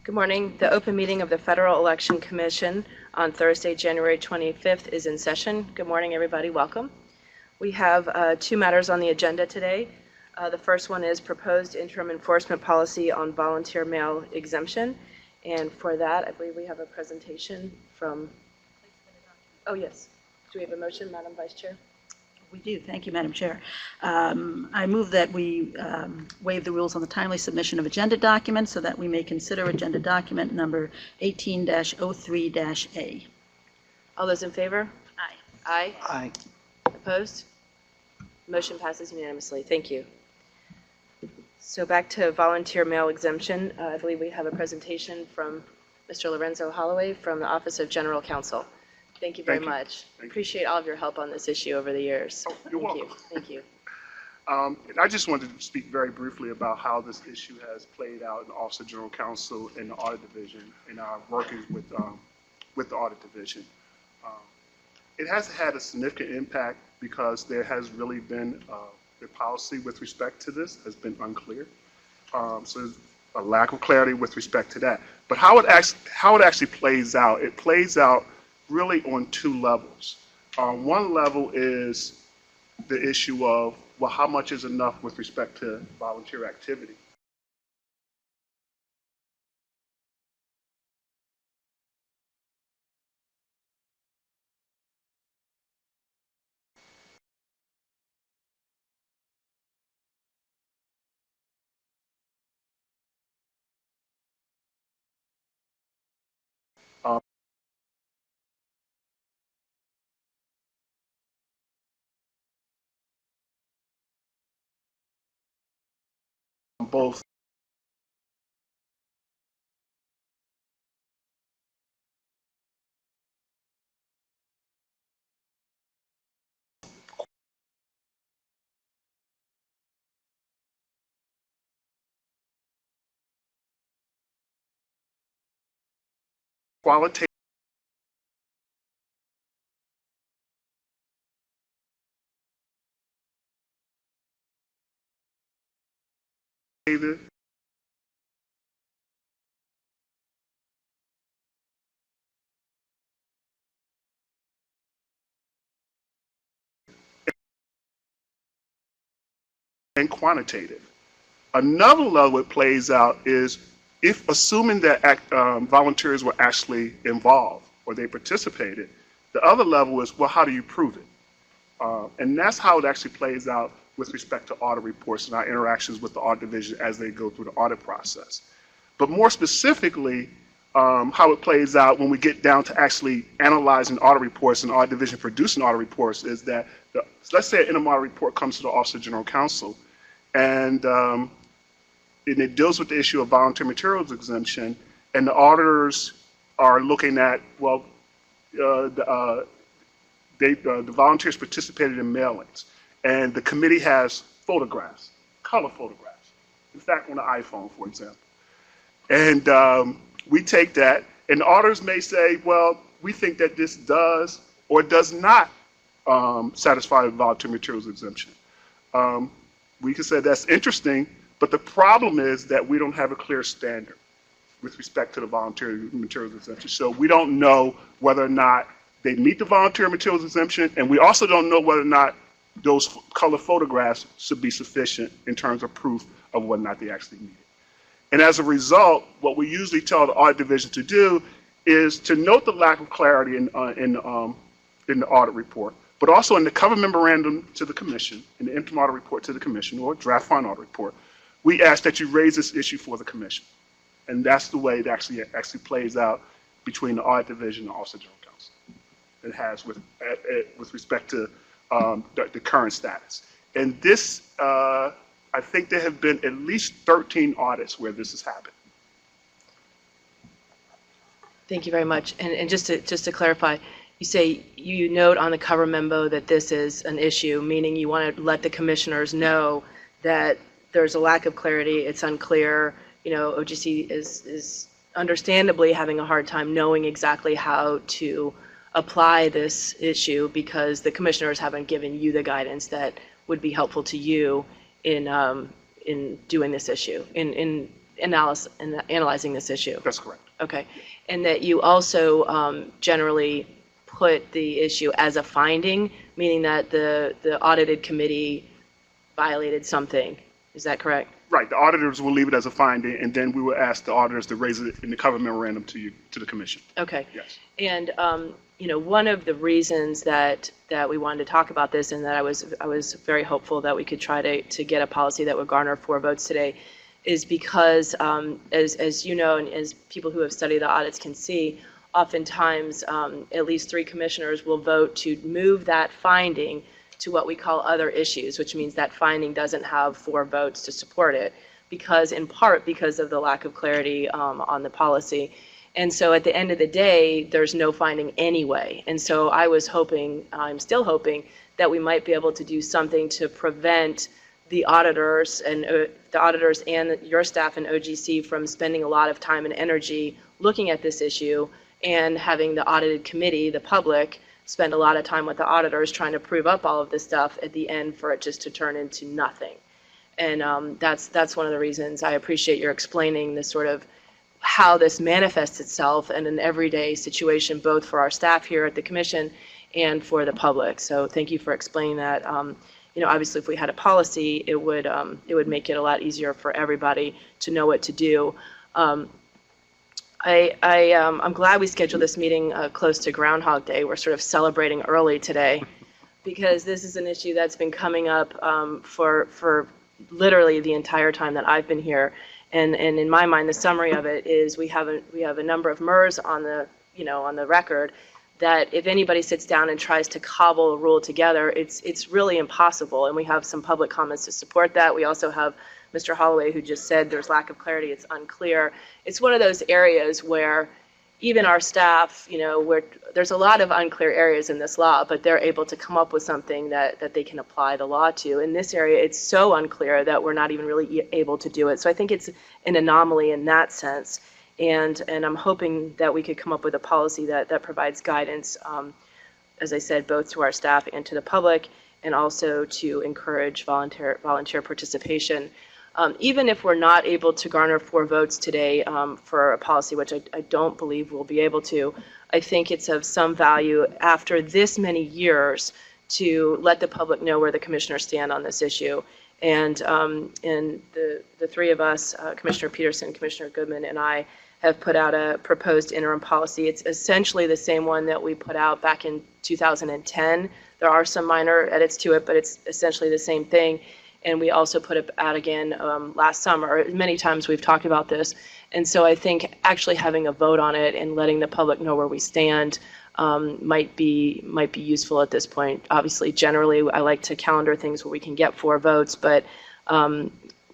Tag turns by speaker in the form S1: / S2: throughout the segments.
S1: Good morning. The open meeting of the Federal Election Commission on Thursday, January 25th is in session. Good morning, everybody. Welcome. We have two matters on the agenda today. The first one is proposed interim enforcement policy on volunteer mail exemption. And for that, I believe we have a presentation from, oh yes. Do we have a motion, Madam Vice Chair?
S2: We do. Thank you, Madam Chair. I move that we waive the rules on the timely submission of agenda documents so that we may consider agenda document number 18-03-A.
S1: All those in favor?
S2: Aye.
S1: Aye.
S3: Aye.
S1: Opposed? Motion passes unanimously. Thank you. So back to volunteer mail exemption. I believe we have a presentation from Mr. Lorenzo Holloway from the Office of General Counsel. Thank you very much. Appreciate all of your help on this issue over the years.
S4: Oh, you're welcome.
S1: Thank you.
S4: And I just wanted to speak very briefly about how this issue has played out in the Office of General Counsel and the Audit Division and our working with the Audit Division. It has had a significant impact because there has really been the policy with respect to this has been unclear. So there's a lack of clarity with respect to that. But how it actually plays out, it plays out really on two levels. One level is the issue of, well, how much is enough with respect to volunteer activity? Both qualitative and quantitative. Another level it plays out is if assuming that volunteers were actually involved or they participated, the other level is, well, how do you prove it? And that's how it actually plays out with respect to audit reports and our interactions with the Audit Division as they go through the audit process. But more specifically, how it plays out when we get down to actually analyzing audit reports and Audit Division producing audit reports is that, let's say an interim audit report comes to the Office of General Counsel, and it deals with the issue of volunteer materials exemption, and the auditors are looking at, well, the volunteers participated in mailings, and the committee has photographs, color photographs, in fact, on the iPhone, for example. And we take that, and the auditors may say, well, we think that this does or does not satisfy the volunteer materials exemption. We can say that's interesting, but the problem is that we don't have a clear standard with respect to the volunteer materials exemption. So we don't know whether or not they meet the volunteer materials exemption, and we also don't know whether or not those color photographs should be sufficient in terms of proof of whether or not they actually meet it. And as a result, what we usually tell the Audit Division to do is to note the lack of clarity in the audit report, but also in the cover memorandum to the Commission, in the interim audit report to the Commission, or draft final audit report, we ask that you raise this issue for the Commission. And that's the way it actually plays out between the Audit Division and the Office of General Counsel. It has with respect to the current status. And this, I think there have been at least 13 audits where this has happened.
S1: Thank you very much. And just to clarify, you say you note on the cover memo that this is an issue, meaning you want to let the commissioners know that there's a lack of clarity, it's unclear. You know, OGC is understandably having a hard time knowing exactly how to apply this issue because the commissioners haven't given you the guidance that would be helpful to you in doing this issue, in analyzing this issue.
S4: That's correct.
S1: Okay. And that you also generally put the issue as a finding, meaning that the audited committee violated something. Is that correct?
S4: Right. The auditors will leave it as a finding, and then we will ask the auditors to raise it in the cover memorandum to the commission.
S1: Okay.
S4: Yes.
S1: And one of the reasons that we wanted to talk about this, and that I was very hopeful that we could try to get a policy that would garner 4 votes today, is because as you know, and as people who have studied the audits can see, oftentimes at least 3 commissioners will vote to move that finding to what we call other issues, which means that finding doesn't have 4 votes to support it, in part because of the lack of clarity on the policy. And so at the end of the day, there's no finding anyway. And so I was hoping, I'm still hoping, that we might be able to do something to prevent the auditors and your staff and OGC from spending a lot of time and energy looking at this issue, and having the audited committee, the public, spend a lot of time with the auditors trying to prove up all of this stuff at the end for it just to turn into nothing. And that's one of the reasons I appreciate your explaining the sort of how this manifests itself in an everyday situation, both for our staff here at the commission and for the public. So thank you for explaining that. Obviously, if we had a policy, it would make it a lot easier for everybody to know what to do. I'm glad we scheduled this meeting close to Groundhog Day. We're sort of celebrating early today, because this is an issue that's been coming up for literally the entire time that I've been here. And in my mind, the summary of it is we have a number of MERS on the record, that if anybody sits down and tries to cobble a rule together, it's really impossible. And we have some public comments to support that. We also have Mr. Holloway, who just said there's lack of clarity, it's unclear. It's one of those areas where even our staff, where there's a lot of unclear areas in this law, but they're able to come up with something that they can apply the law to. In this area, it's so unclear that we're not even really able to do it. So I think it's an anomaly in that sense. And I'm hoping that we could come up with a policy that provides guidance, as I said, both to our staff and to the public, and also to encourage volunteer participation. Even if we're not able to garner 4 votes today for a policy, which I don't believe we'll be able to, I think it's of some value after this many years to let the public know where the commissioners stand on this issue. And the 3 of us, Commissioner Peterson, Commissioner Goodman, and I, have put out a proposed interim policy. It's essentially the same one that we put out back in 2010. There are some minor edits to it, but it's essentially the same thing. And we also put it out again last summer. Many times we've talked about this. And so I think actually having a vote on it and letting the public know where we stand might be useful at this point. Obviously, generally, I like to calendar things where we can get 4 votes, but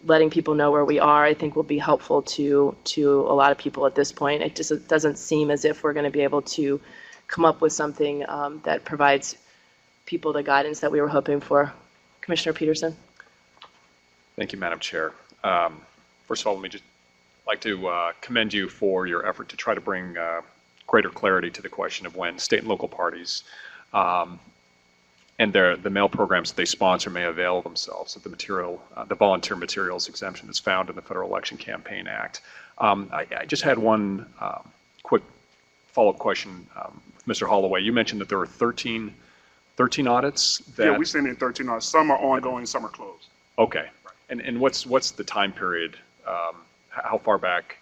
S1: letting people know where we are, I think, will be helpful to a lot of people at this point. It just doesn't seem as if we're going to be able to come up with something that provides people the guidance that we were hoping for. Commissioner Peterson?
S3: Thank you, Madam Chair. First of all, let me just like to commend you for your effort to try to bring greater clarity to the question of when state and local parties and the mail programs that they sponsor may avail themselves of the volunteer materials exemption that's found in the Federal Election Campaign Act. I just had one quick follow-up question, Mr. Holloway. You mentioned that there were 13 audits.
S4: Yeah, we sent in 13 audits. Some are ongoing, some are closed.
S3: Okay. Right. And what's the time period? How far back?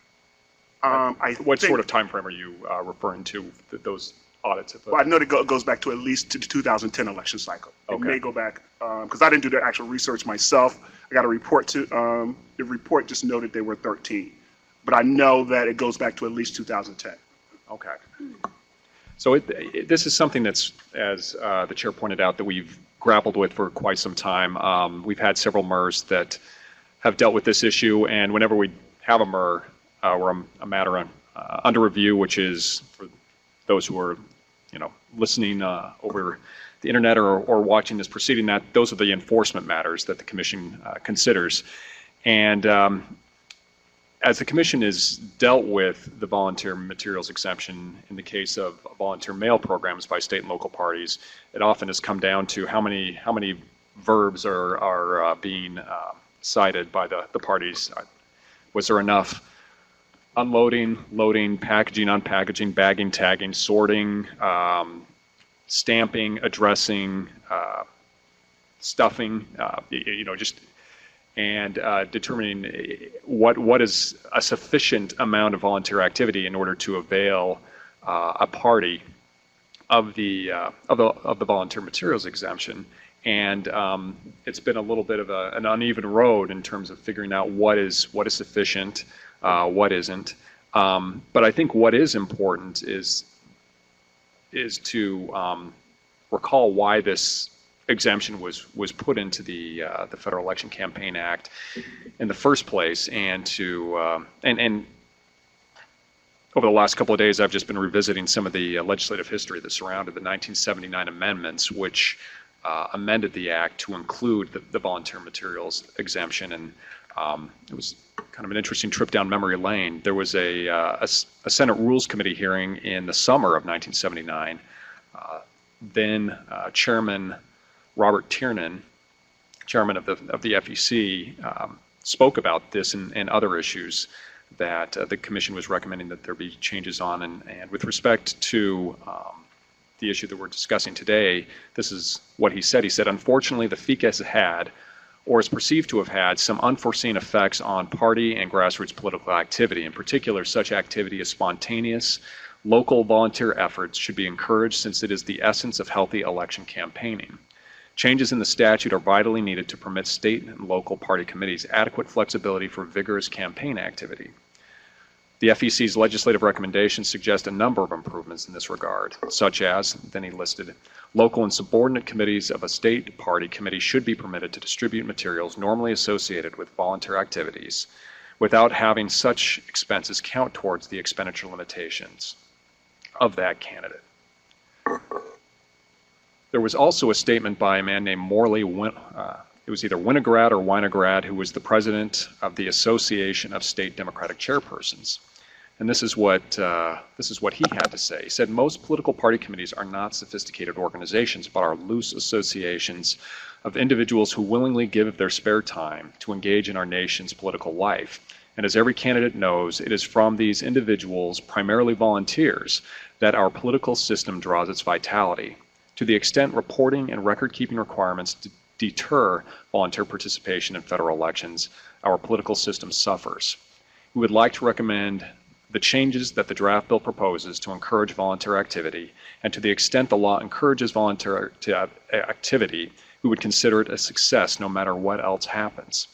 S3: What sort of time frame are you referring to those audits?
S4: Well, I know it goes back to at least to the 2010 election cycle. It may go back, because I didn't do the actual research myself. I got a report the report just noted there were 13. But I know that it goes back to at least 2010.
S3: Okay. So this is something that's, as the chair pointed out, that we've grappled with for quite some time. We've had several MERs that have dealt with this issue, and whenever we have a MER or a matter under review, which is for those who are, listening over the internet or watching this proceeding, that those are the enforcement matters that the commission considers. And as the commission has dealt with the volunteer materials exemption in the case of volunteer mail programs by state and local parties, it often has come down to how many verbs are being cited by the parties. Was there enough unloading, loading, packaging, unpackaging, bagging, tagging, sorting, stamping, addressing, stuffing, just and determining what is a sufficient amount of volunteer activity in order to avail a party of the volunteer materials exemption. And it's been a little bit of an uneven road in terms of figuring out what is sufficient, what isn't. But I think what is important is to recall why this exemption was put into the Federal Election Campaign Act in the first place, and to and over the last couple of days, I've just been revisiting some of the legislative history that surrounded the 1979 amendments, which amended the act to include the volunteer materials exemption. And it was kind of an interesting trip down memory lane. There was a Senate Rules Committee hearing in the summer of 1979. Then Chairman Robert Tiernan, chairman of the FEC, spoke about this and other issues that the commission was recommending that there be changes on. And with respect to the issue that we're discussing today, this is what he said. He said, unfortunately, the FEC has had, or is perceived to have had, some unforeseen effects on party and grassroots political activity. In particular, such activity as spontaneous, local volunteer efforts should be encouraged, since it is the essence of healthy election campaigning. Changes in the statute are vitally needed to permit state and local party committees adequate flexibility for vigorous campaign activity. The FEC's legislative recommendations suggest a number of improvements in this regard, such as, then he listed, local and subordinate committees of a state party committee should be permitted to distribute materials normally associated with volunteer activities without having such expenses count towards the expenditure limitations of that candidate. There was also a statement by a man named Morley, it was either Winograd or Winograd, who was the president of the Association of State Democratic Chairpersons. And this is what he had to say. He said, most political party committees are not sophisticated organizations, but are loose associations of individuals who willingly give their spare time to engage in our nation's political life. And as every candidate knows, it is from these individuals, primarily volunteers, that our political system draws its vitality. To the extent reporting and record-keeping requirements deter volunteer participation in federal elections, our political system suffers. We would like to recommend the changes that the draft bill proposes to encourage volunteer activity, and to the extent the law encourages volunteer activity, we would consider it a success no matter what else happens.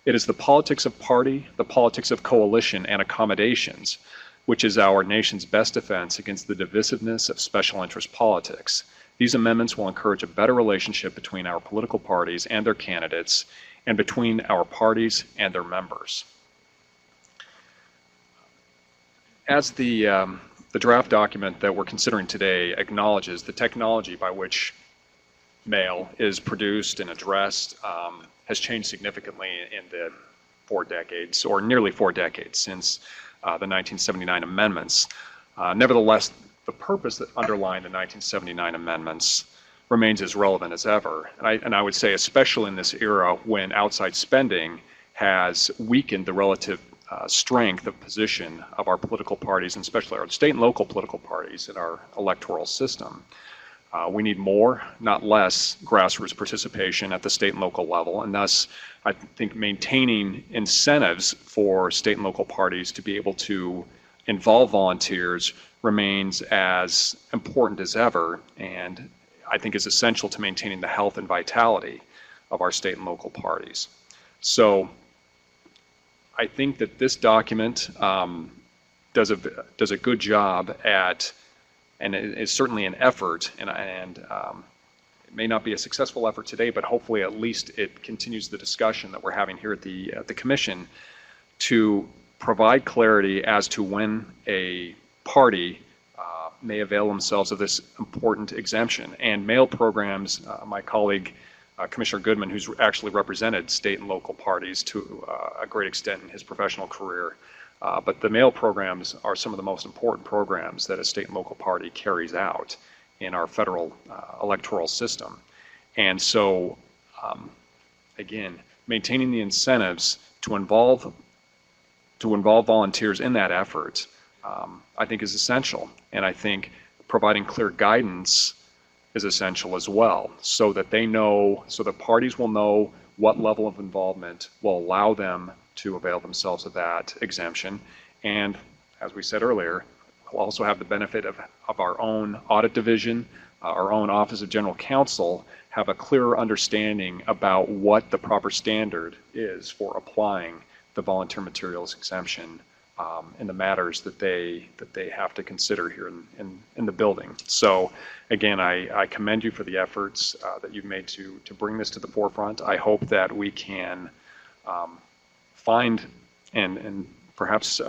S3: It is the politics of party, the politics of coalition and accommodations, which is our nation's best defense against the divisiveness of special interest politics. These amendments will encourage a better relationship between our political parties and their candidates, and between our parties and their members. As the draft document that we're considering today acknowledges, the technology by which mail is produced and addressed has changed significantly in the 4 decades, or nearly 4 decades, since the 1979 amendments. Nevertheless, the purpose that underlined the 1979 amendments remains as relevant as ever. And I would say, especially in this era when outside spending has weakened the relative strength of position of our political parties, and especially our state and local political parties in our electoral system. We need more, not less, grassroots participation at the state and local level, and thus I think maintaining incentives for state and local parties to be able to involve volunteers remains as important as ever, and I think is essential to maintaining the health and vitality of our state and local parties. So I think that this document does a good job at, and it is certainly an effort, and it may not be a successful effort today, but hopefully at least it continues the discussion that we're having here at the Commission to provide clarity as to when a party may avail themselves of this important exemption. And mail programs, my colleague Commissioner Goodman, who's actually represented state and local parties to a great extent in his professional career, but the mail programs are some of the most important programs that a state and local party carries out in our federal electoral system. And so, again, maintaining the incentives to involve to involve volunteers in that effort, I think is essential. And I think providing clear guidance is essential as well, so that they know, so that parties will know what level of involvement will allow them to avail themselves of that exemption. And as we said earlier, we'll also have the benefit of our own audit division, our own Office of General Counsel, have a clearer understanding about what the proper standard is for applying the volunteer materials exemption in the matters that they have to consider here in the building. So again, I commend you for the efforts that you've made to bring this to the forefront. I hope that we can find and perhaps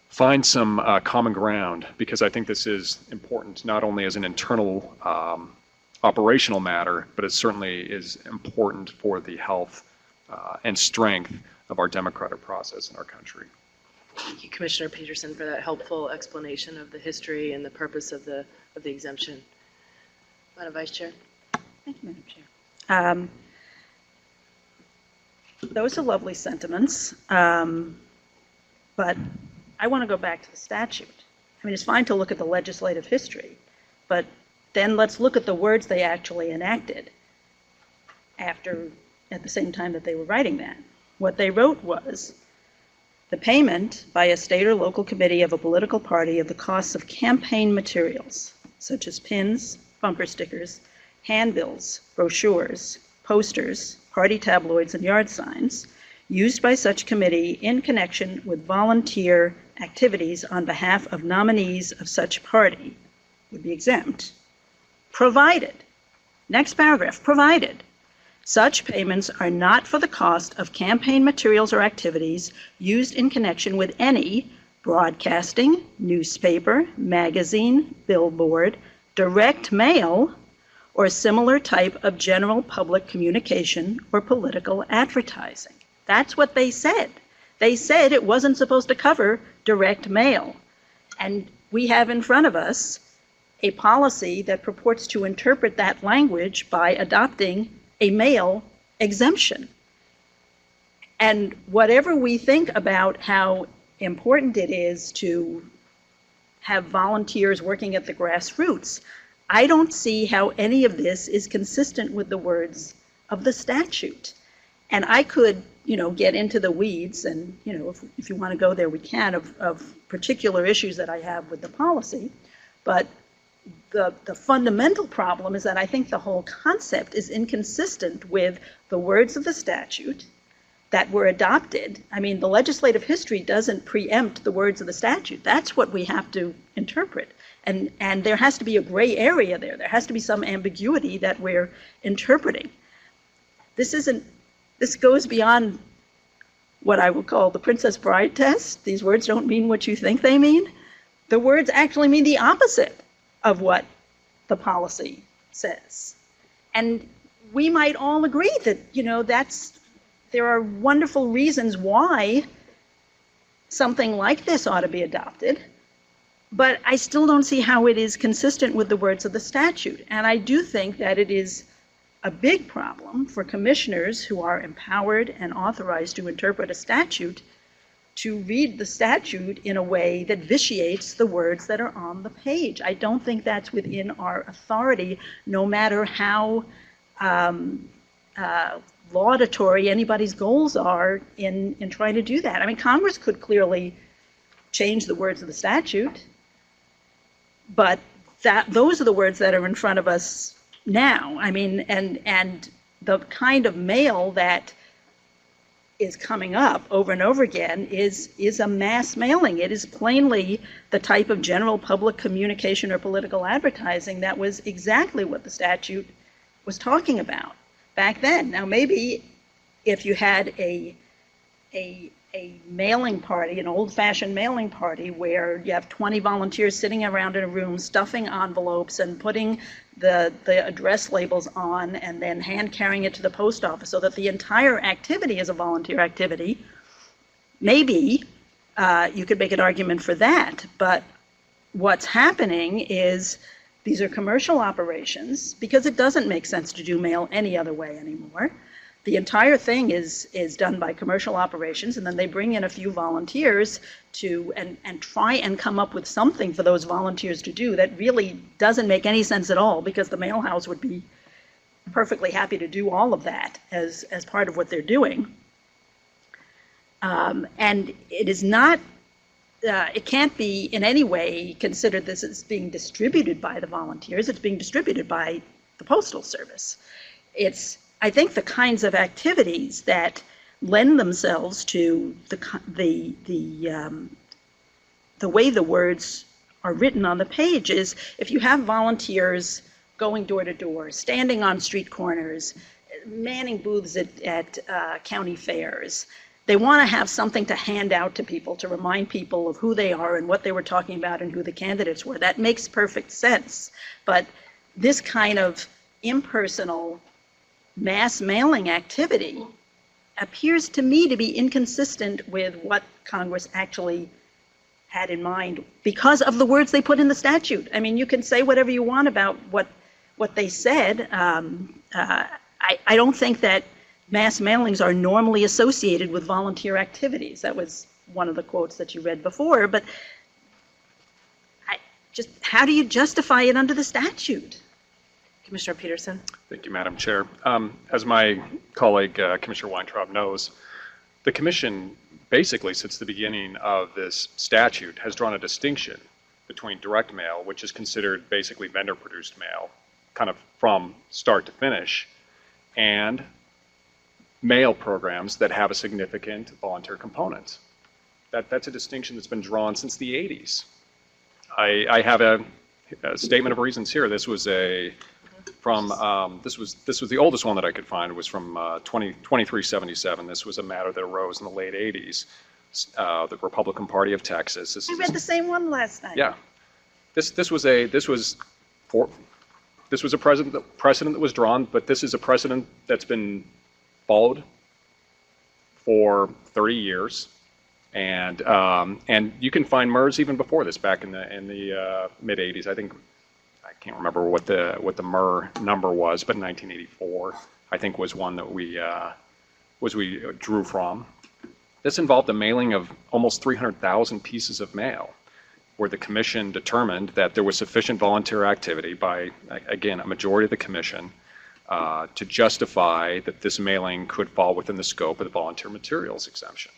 S3: find some common ground, because I think this is important not only as an internal operational matter, but it certainly is important for the health and strength of our democratic process in our country.
S1: Thank you, Commissioner Peterson, for that helpful explanation of the history and the purpose of the exemption. Madam Vice Chair.
S2: Thank you, Madam Chair. Those are lovely sentiments, but I want to go back to the statute. I mean, it's fine to look at the legislative history, but then let's look at the words they actually enacted at the same time that they were writing that. What they wrote was, the payment by a state or local committee of a political party of the costs of campaign materials, such as pins, bumper stickers, handbills, brochures, posters, party tabloids, and yard signs, used by such committee in connection with volunteer activities on behalf of nominees of such party, would be exempt, provided, next paragraph, provided, such payments are not for the cost of campaign materials or activities used in connection with any broadcasting, newspaper, magazine, billboard, direct mail, or similar type of general public communication or political advertising. That's what they said. They said it wasn't supposed to cover direct mail. And we have in front of us a policy that purports to interpret that language by adopting a mail exemption. And whatever we think about how important it is to have volunteers working at the grassroots, I don't see how any of this is consistent with the words of the statute. And I could, get into the weeds, and, if you want to go there, we can, of particular issues that I have with the policy. But the fundamental problem is that I think the whole concept is inconsistent with the words of the statute that were adopted. I mean, the legislative history doesn't preempt the words of the statute. That's what we have to interpret. And there has to be a gray area there. There has to be some ambiguity that we're interpreting. This goes beyond what I would call the Princess Bride test. These words don't mean what you think they mean. The words actually mean the opposite of what the policy says. And we might all agree that, there are wonderful reasons why something like this ought to be adopted, but I still don't see how it is consistent with the words of the statute. And I do think that it is a big problem for commissioners who are empowered and authorized to interpret a statute to read the statute in a way that vitiates the words that are on the page. I don't think that's within our authority, no matter how laudatory anybody's goals are in trying to do that. I mean, Congress could clearly change the words of the statute, but those are the words that are in front of us now. I mean, and the kind of mail that is coming up over and over again is a mass mailing. It is plainly the type of general public communication or political advertising that was exactly what the statute was talking about back then. Now, maybe if you had a mailing party, an old-fashioned mailing party, where you have 20 volunteers sitting around in a room stuffing envelopes and putting the address labels on and then hand carrying it to the post office so that the entire activity is a volunteer activity, maybe you could make an argument for that. But what's happening is these are commercial operations, because it doesn't make sense to do mail any other way anymore. The entire thing is done by commercial operations, and then they bring in a few volunteers to and try and come up with something for those volunteers to do that really doesn't make any sense at all, because the mail house would be perfectly happy to do all of that as part of what they're doing. And it is not, it can't be in any way considered this as being distributed by the volunteers. It's being distributed by the Postal Service. It's, I think, the kinds of activities that lend themselves to the way the words are written on the page is if you have volunteers going door to door, standing on street corners, manning booths at county fairs. They want to have something to hand out to people to remind people of who they are and what they were talking about and who the candidates were. That makes perfect sense. But this kind of impersonal mass mailing activity appears to me to be inconsistent with what Congress actually had in mind because of the words they put in the statute. I mean, you can say whatever you want about what they said. I don't think that mass mailings are normally associated with volunteer activities. That was one of the quotes that you read before, but how do you justify it under the statute?
S1: Commissioner Peterson?
S3: Thank you, Madam Chair. As my colleague, Commissioner Weintraub, knows, the Commission basically, since the beginning of this statute, has drawn a distinction between direct mail, which is considered basically vendor-produced mail, kind of from start to finish, and mail programs that have a significant volunteer component. That's a distinction that's been drawn since the 80s. I have a statement of reasons here. This was from this was the oldest one that I could find. It was from 2377. This was a matter that arose in the late 80s. The Republican Party of Texas.
S2: I read the same one last night.
S3: Yeah, this was a precedent that was drawn, but this is a precedent that's been followed for 30 years, and you can find MERS even before this, back in the mid 80s. I can't remember what the MER number was, but 1984 I think was one that we drew from. This involved the mailing of almost 300,000 pieces of mail, where the Commission determined that there was sufficient volunteer activity by, again, a majority of the Commission to justify that this mailing could fall within the scope of the volunteer materials exemption.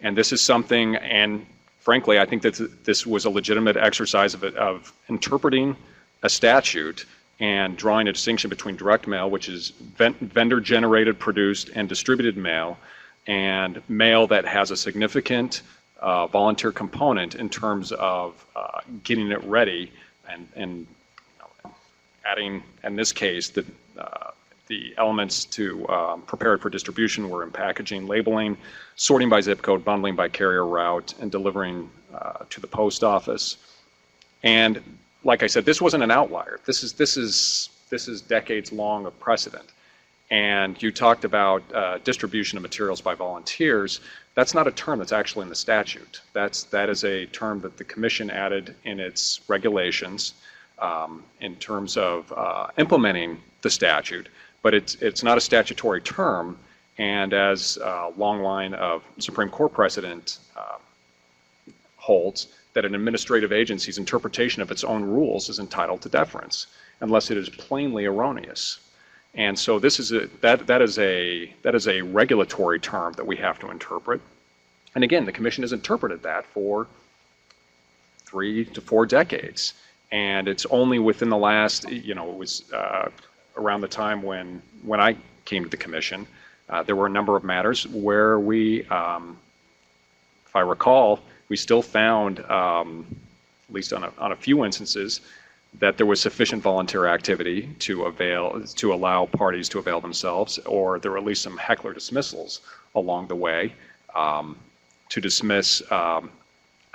S3: And this is something, and frankly, I think that this was a legitimate exercise of interpreting a statute and drawing a distinction between direct mail, which is vendor-generated, produced, and distributed mail, and mail that has a significant volunteer component in terms of getting it ready and adding, in this case, the elements to prepare it for distribution were in packaging, labeling, sorting by zip code, bundling by carrier route, and delivering to the post office. And like I said, this wasn't an outlier. This is decades long of precedent. And you talked about distribution of materials by volunteers. That's not a term that's actually in the statute. That is a term that the Commission added in its regulations in terms of implementing the statute, but it's not a statutory term. And as a long line of Supreme Court precedent holds, that an administrative agency's interpretation of its own rules is entitled to deference, unless it is plainly erroneous. And so this is that is a regulatory term that we have to interpret. And again, the Commission has interpreted that for 3 to 4 decades. And it's only within the last, it was around the time when I came to the Commission, there were a number of matters where we, if I recall, we still found, at least on a few instances, that there was sufficient volunteer activity to allow parties to avail themselves, or there were at least some heckler dismissals along the way to dismiss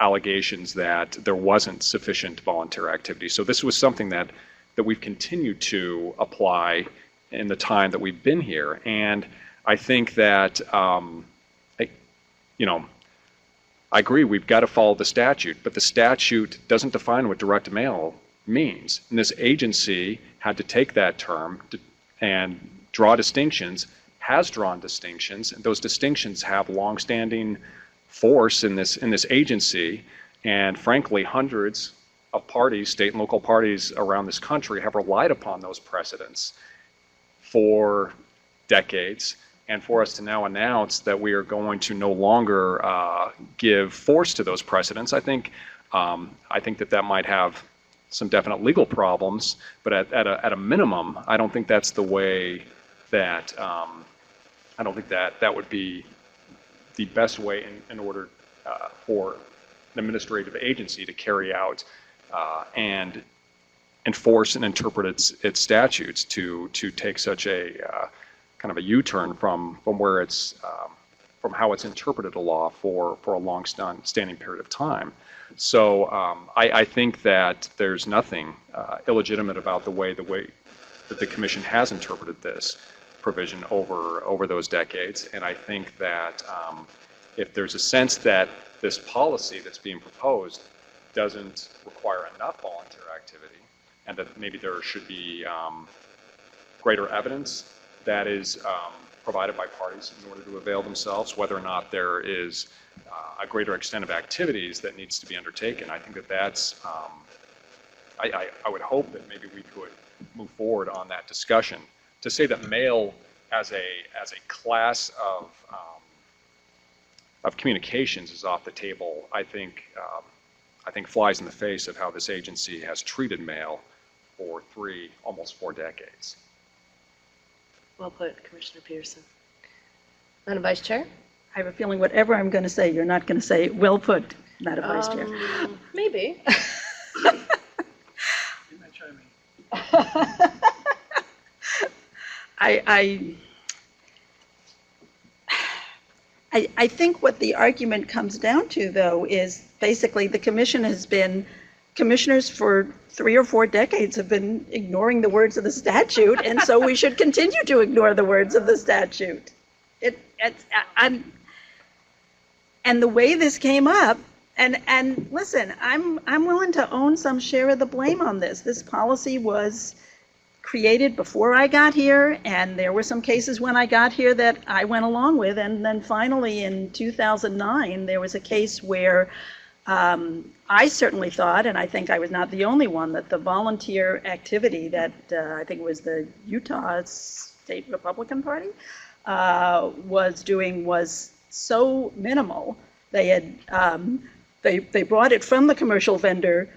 S3: allegations that there wasn't sufficient volunteer activity. So this was something that we've continued to apply in the time that we've been here. And I think that, I agree, we've got to follow the statute, but the statute doesn't define what direct mail means. And this agency had to take that term and draw distinctions, has drawn distinctions, and those distinctions have longstanding force in this agency. And frankly, hundreds of parties, state and local parties around this country, have relied upon those precedents for decades. And for us to now announce that we are going to no longer give force to those precedents, I think that might have some definite legal problems. But at a minimum, I don't think that's the way that I don't think that would be the best way in order for an administrative agency to carry out and enforce and interpret its statutes, to take such a kind of a U-turn from where it's from how it's interpreted a law for a long-standing period of time. So I think that there's nothing illegitimate about the way that the Commission has interpreted this provision over those decades. And I think that if there's a sense that this policy that's being proposed doesn't require enough volunteer activity, and that maybe there should be greater evidence that is provided by parties in order to avail themselves, whether or not there is a greater extent of activities that needs to be undertaken. I think that's, I would hope that maybe we could move forward on that discussion. To say that mail as a class of communications is off the table, I think flies in the face of how this agency has treated mail for almost four decades.
S1: Well put, Commissioner Peterson. Madam Vice Chair?
S2: I have a feeling whatever I'm going to say, you're not going to say, well put, Madam Vice Chair.
S1: Maybe.
S2: I think what the argument comes down to, though, is basically the Commission has been, commissioners for 3 or 4 decades have been ignoring the words of the statute, and so we should continue to ignore the words of the statute. And the way this came up, and listen, I'm willing to own some share of the blame on this. This policy was created before I got here, and there were some cases when I got here that I went along with, and then finally in 2009 there was a case where I certainly thought, and I think I was not the only one, that the volunteer activity that I think it was the Utah State Republican Party was doing was so minimal. They had they brought it from the commercial vendor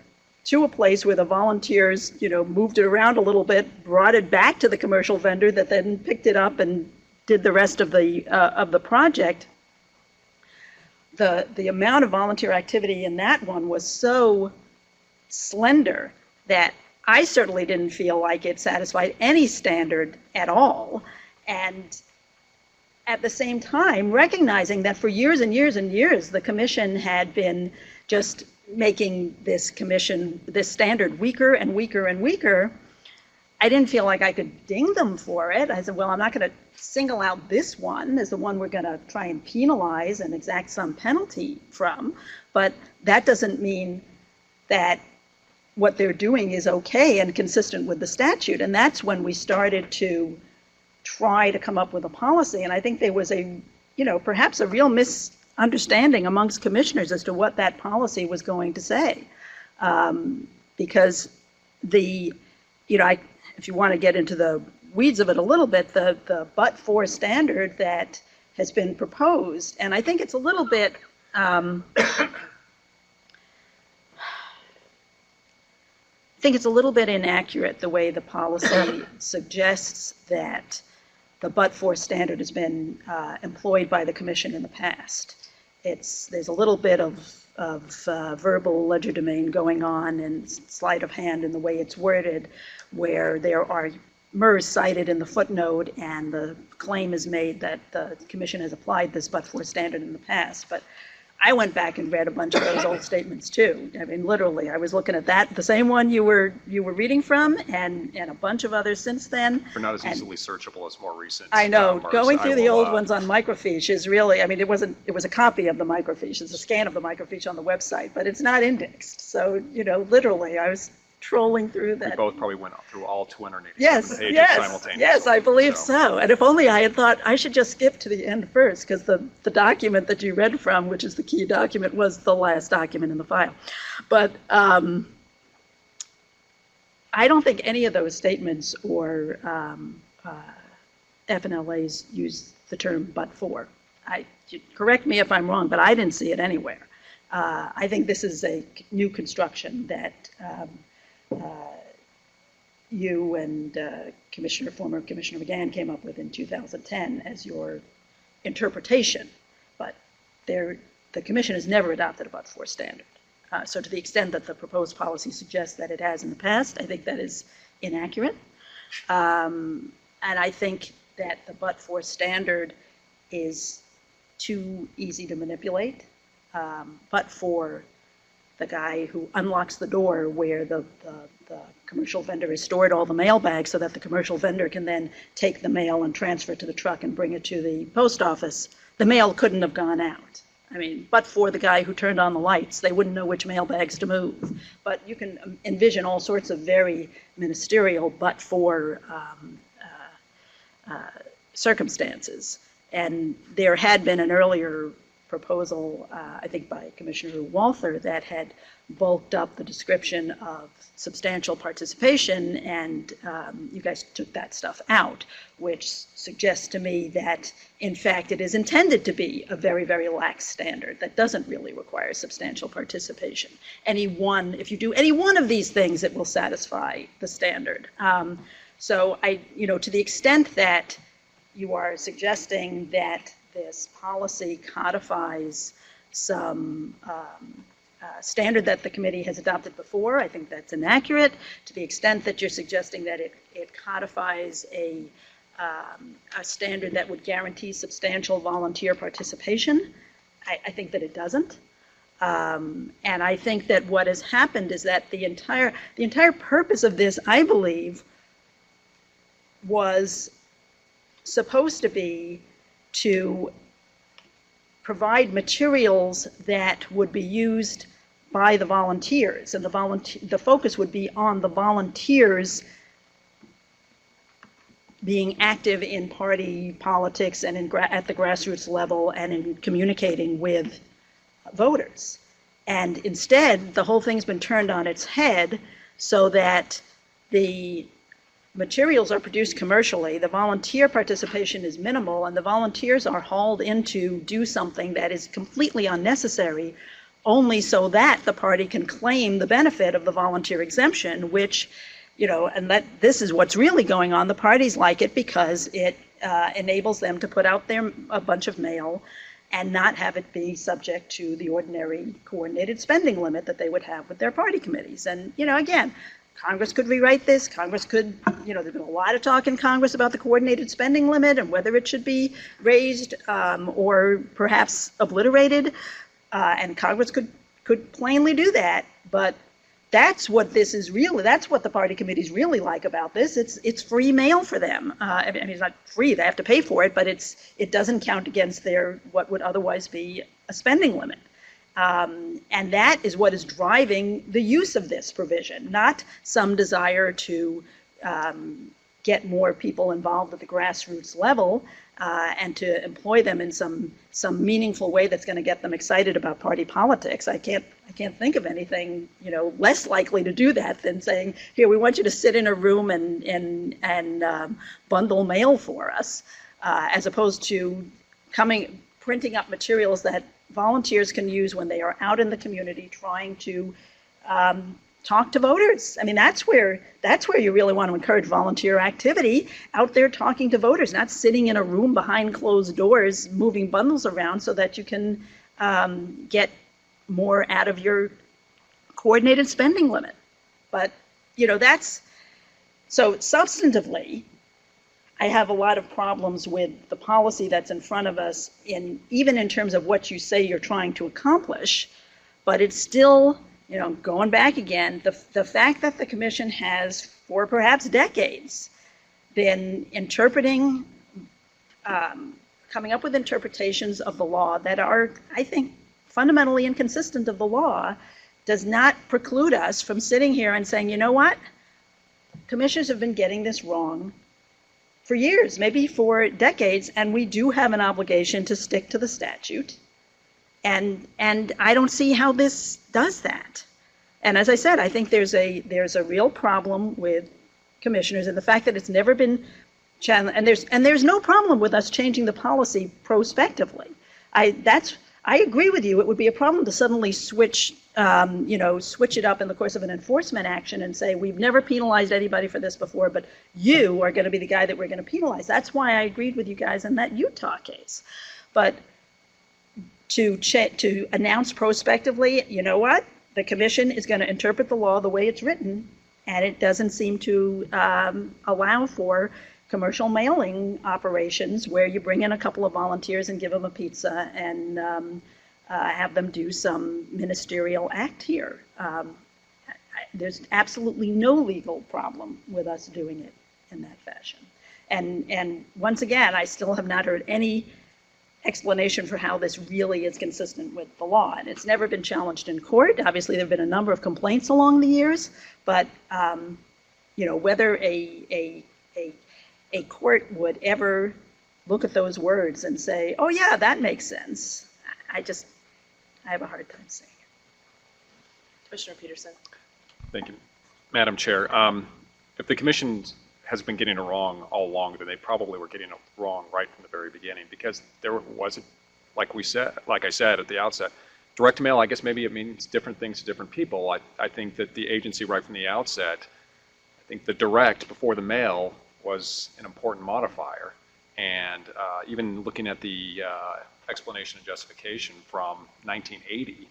S2: to a place where the volunteers, moved it around a little bit, brought it back to the commercial vendor that then picked it up and did the rest of the project. The amount of volunteer activity in that one was so slender that I certainly didn't feel like it satisfied any standard at all. And at the same time, recognizing that for years and years and years, the Commission had been just making this standard weaker and weaker and weaker, I didn't feel like I could ding them for it. I said, well, I'm not going to single out this one as the one we're going to try and penalize and exact some penalty from, but that doesn't mean that what they're doing is okay and consistent with the statute. And that's when we started to try to come up with a policy. And I think there was perhaps a real misunderstanding amongst commissioners as to what that policy was going to say. Because if you want to get into the weeds of it a little bit, the but-for standard that has been proposed, and I think it's a little bit, inaccurate the way the policy suggests that the but-for standard has been employed by the Commission in the past. There's a little bit of verbal legerdemain going on and sleight of hand in the way it's worded, where there are MERS cited in the footnote, and the claim is made that the Commission has applied this but-for standard in the past. But I went back and read a bunch of those old statements too. I mean, literally, I was looking at that, the same one you were reading from, and a bunch of others since then.
S3: They're not as easily searchable as more recent.
S2: I know.
S3: MERS.
S2: Going through the old ones on microfiche is really, I mean, it was a copy of the microfiche. It's a scan of the microfiche on the website, but it's not indexed. So, literally, I was trolling through
S3: We
S2: that.
S3: both probably went through all 287
S2: Yes,
S3: pages
S2: yes,
S3: simultaneously.
S2: yes, I believe so. And if only I had thought I should just skip to the end first, because the document that you read from, which is the key document, was the last document in the file. But I don't think any of those statements or FNLAs use the term "but for." Correct me if I'm wrong, but I didn't see it anywhere. I think this is a new construction that you and former Commissioner McGann came up with in 2010 as your interpretation, but the Commission has never adopted a but-for standard. So to the extent that the proposed policy suggests that it has in the past, I think that is inaccurate. And I think that the but-for standard is too easy to manipulate. But for the guy who unlocks the door where the commercial vendor has stored all the mail bags so that the commercial vendor can then take the mail and transfer it to the truck and bring it to the post office, the mail couldn't have gone out. I mean, but for the guy who turned on the lights, they wouldn't know which mail bags to move. But you can envision all sorts of very ministerial but for circumstances. And there had been an earlier proposal, I think by Commissioner Walther, that had bulked up the description of substantial participation, and you guys took that stuff out, which suggests to me that, in fact, it is intended to be a very, very lax standard that doesn't really require substantial participation. If you do any one of these things, it will satisfy the standard. So to the extent that you are suggesting that this policy codifies some standard that the committee has adopted before, I think that's inaccurate. To the extent that you're suggesting that it codifies a standard that would guarantee substantial volunteer participation, I think that it doesn't. And I think that what has happened is that the entire purpose of this, I believe, was supposed to be to provide materials that would be used by the volunteers, and the focus would be on the volunteers being active in party politics and at the grassroots level and in communicating with voters. And instead, the whole thing's been turned on its head so that the materials are produced commercially, the volunteer participation is minimal, and the volunteers are hauled in to do something that is completely unnecessary, only so that the party can claim the benefit of the volunteer exemption, which, and that this is what's really going on. The parties like it because it enables them to put out a bunch of mail and not have it be subject to the ordinary coordinated spending limit that they would have with their party committees. And, again, Congress could rewrite this. Congress could, there's been a lot of talk in Congress about the coordinated spending limit and whether it should be raised or perhaps obliterated. And Congress could plainly do that. But that's what that's what the party committees really like about this. It's free mail for them. I mean, it's not free, they have to pay for it, but it doesn't count against what would otherwise be a spending limit. And that is what is driving the use of this provision, not some desire to get more people involved at the grassroots level and to employ them in some meaningful way that's going to get them excited about party politics. I can't think of anything less likely to do that than saying, here, we want you to sit in a room and bundle mail for us, as opposed to printing up materials that volunteers can use when they are out in the community trying to talk to voters. I mean, that's where you really want to encourage volunteer activity, out there talking to voters, not sitting in a room behind closed doors, moving bundles around so that you can get more out of your coordinated spending limit. But, so substantively, I have a lot of problems with the policy that's in front of us, even in terms of what you say you're trying to accomplish, but it's still, going back again, the fact that the Commission has, for perhaps decades, been interpreting, coming up with interpretations of the law that are, I think, fundamentally inconsistent of the law, does not preclude us from sitting here and saying, you know what? Commissioners have been getting this wrong for years, maybe for decades, and we do have an obligation to stick to the statute. And I don't see how this does that. And as I said, I think there's a real problem with commissioners and the fact that it's never been challenged. And there's no problem with us changing the policy prospectively. I agree with you. It would be a problem to suddenly switch it up in the course of an enforcement action and say, we've never penalized anybody for this before, but you are going to be the guy that we're going to penalize. That's why I agreed with you guys in that Utah case. But to announce prospectively, you know what? The commission is going to interpret the law the way it's written, and it doesn't seem to allow for commercial mailing operations where you bring in a couple of volunteers and give them a pizza and have them do some ministerial act here. There's absolutely no legal problem with us doing it in that fashion. And once again, I still have not heard any explanation for how this really is consistent with the law. And it's never been challenged in court. Obviously, there have been a number of complaints along the years, but whether a court would ever look at those words and say, oh yeah, that makes sense, I have a hard time saying it.
S1: Commissioner Peterson.
S3: Thank you. Madam Chair, if the commission has been getting it wrong all along, then they probably were getting it wrong right from the very beginning, because there wasn't, like I said at the outset, direct mail, I guess maybe it means different things to different people. I think that the agency right from the outset, I think the direct before the mail was an important modifier. And even looking at the explanation and justification from 1980,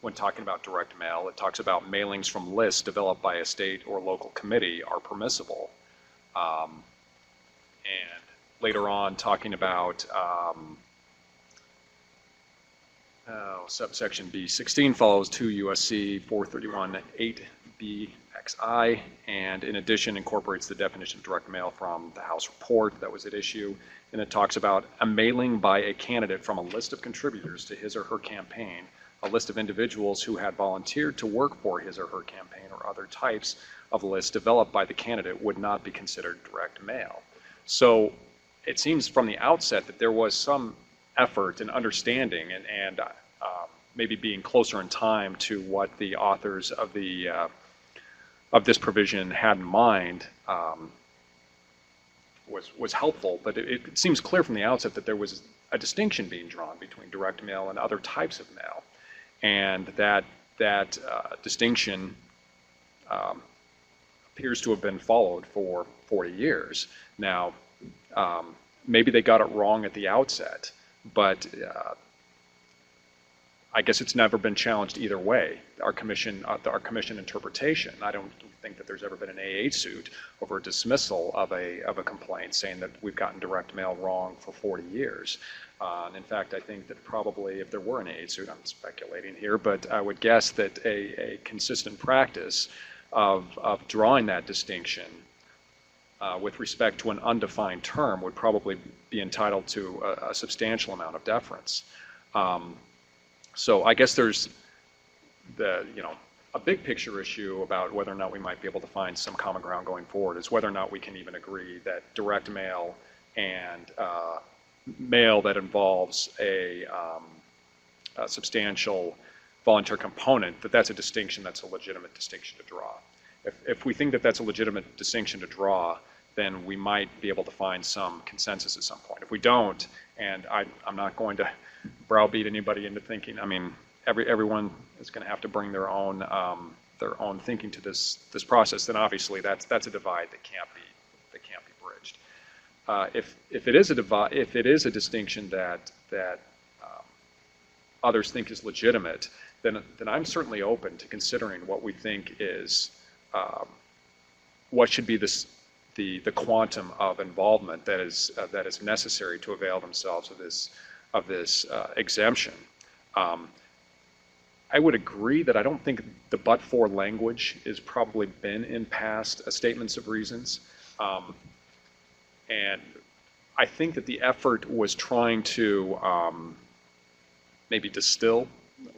S3: when talking about direct mail, it talks about mailings from lists developed by a state or local committee are permissible. And later on, talking about subsection B16 follows 2 USC 431-8BXI, and in addition incorporates the definition of direct mail from the House report that was at issue. And it talks about a mailing by a candidate from a list of contributors to his or her campaign, a list of individuals who had volunteered to work for his or her campaign, or other types of lists developed by the candidate would not be considered direct mail. So it seems from the outset that there was some effort and understanding and maybe being closer in time to what the authors of this provision had in mind was helpful. But it seems clear from the outset that there was a distinction being drawn between direct mail and other types of mail, and that distinction appears to have been followed for 40 years. Now, maybe they got it wrong at the outset, but I guess it's never been challenged either way. Our commission interpretation. I don't think that there's ever been an AA suit over a dismissal of a complaint saying that we've gotten direct mail wrong for 40 years. And in fact, I think that probably if there were an AA suit, I'm speculating here, but I would guess that a consistent practice of drawing that distinction with respect to an undefined term would probably be entitled to a substantial amount of deference. So I guess there's a big picture issue about whether or not we might be able to find some common ground going forward, is whether or not we can even agree that direct mail and mail that involves a substantial volunteer component, that's a distinction that's a legitimate distinction to draw. If we think that that's a legitimate distinction to draw, then we might be able to find some consensus at some point. If we don't, and I'm not going to browbeat anybody into thinking, I mean, everyone is going to have to bring their own thinking to this process, then obviously that's a divide that can't be bridged. If it is a distinction that others think is legitimate, then I'm certainly open to considering what we think is what should be the quantum of involvement that is necessary to avail themselves of this exemption. I would agree that I don't think the but-for language has probably been in past statements of reasons. And I think that the effort was trying to maybe distill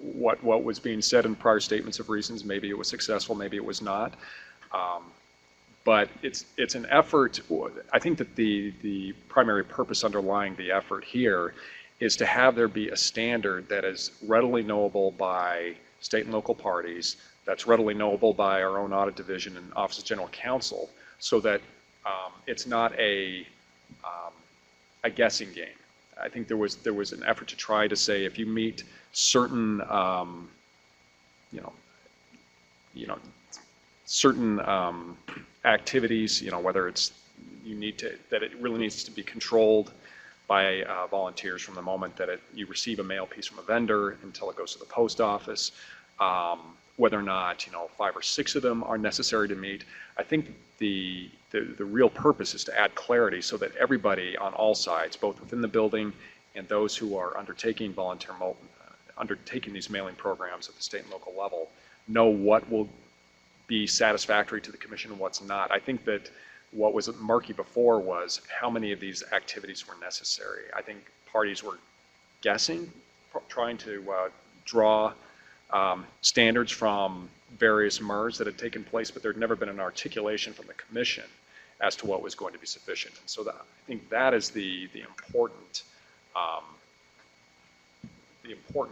S3: what was being said in prior statements of reasons. Maybe it was successful, maybe it was not. But it's an effort. I think that the primary purpose underlying the effort here is to have there be a standard that is readily knowable by state and local parties, that's readily knowable by our own audit division and Office of General Counsel, so that it's not a guessing game. I think there was an effort to try to say if you meet certain certain activities, whether it's that it really needs to be controlled by volunteers from the moment that you receive a mail piece from a vendor until it goes to the post office, whether or not 5 or 6 of them are necessary to meet. I think the real purpose is to add clarity so that everybody on all sides, both within the building and those who are undertaking these mailing programs at the state and local level, know what will be satisfactory to the commission and what's not. I think that what was murky before was how many of these activities were necessary. I think parties were guessing, trying to draw standards from various MERS that had taken place, but there had never been an articulation from the commission as to what was going to be sufficient. And so I think that is the important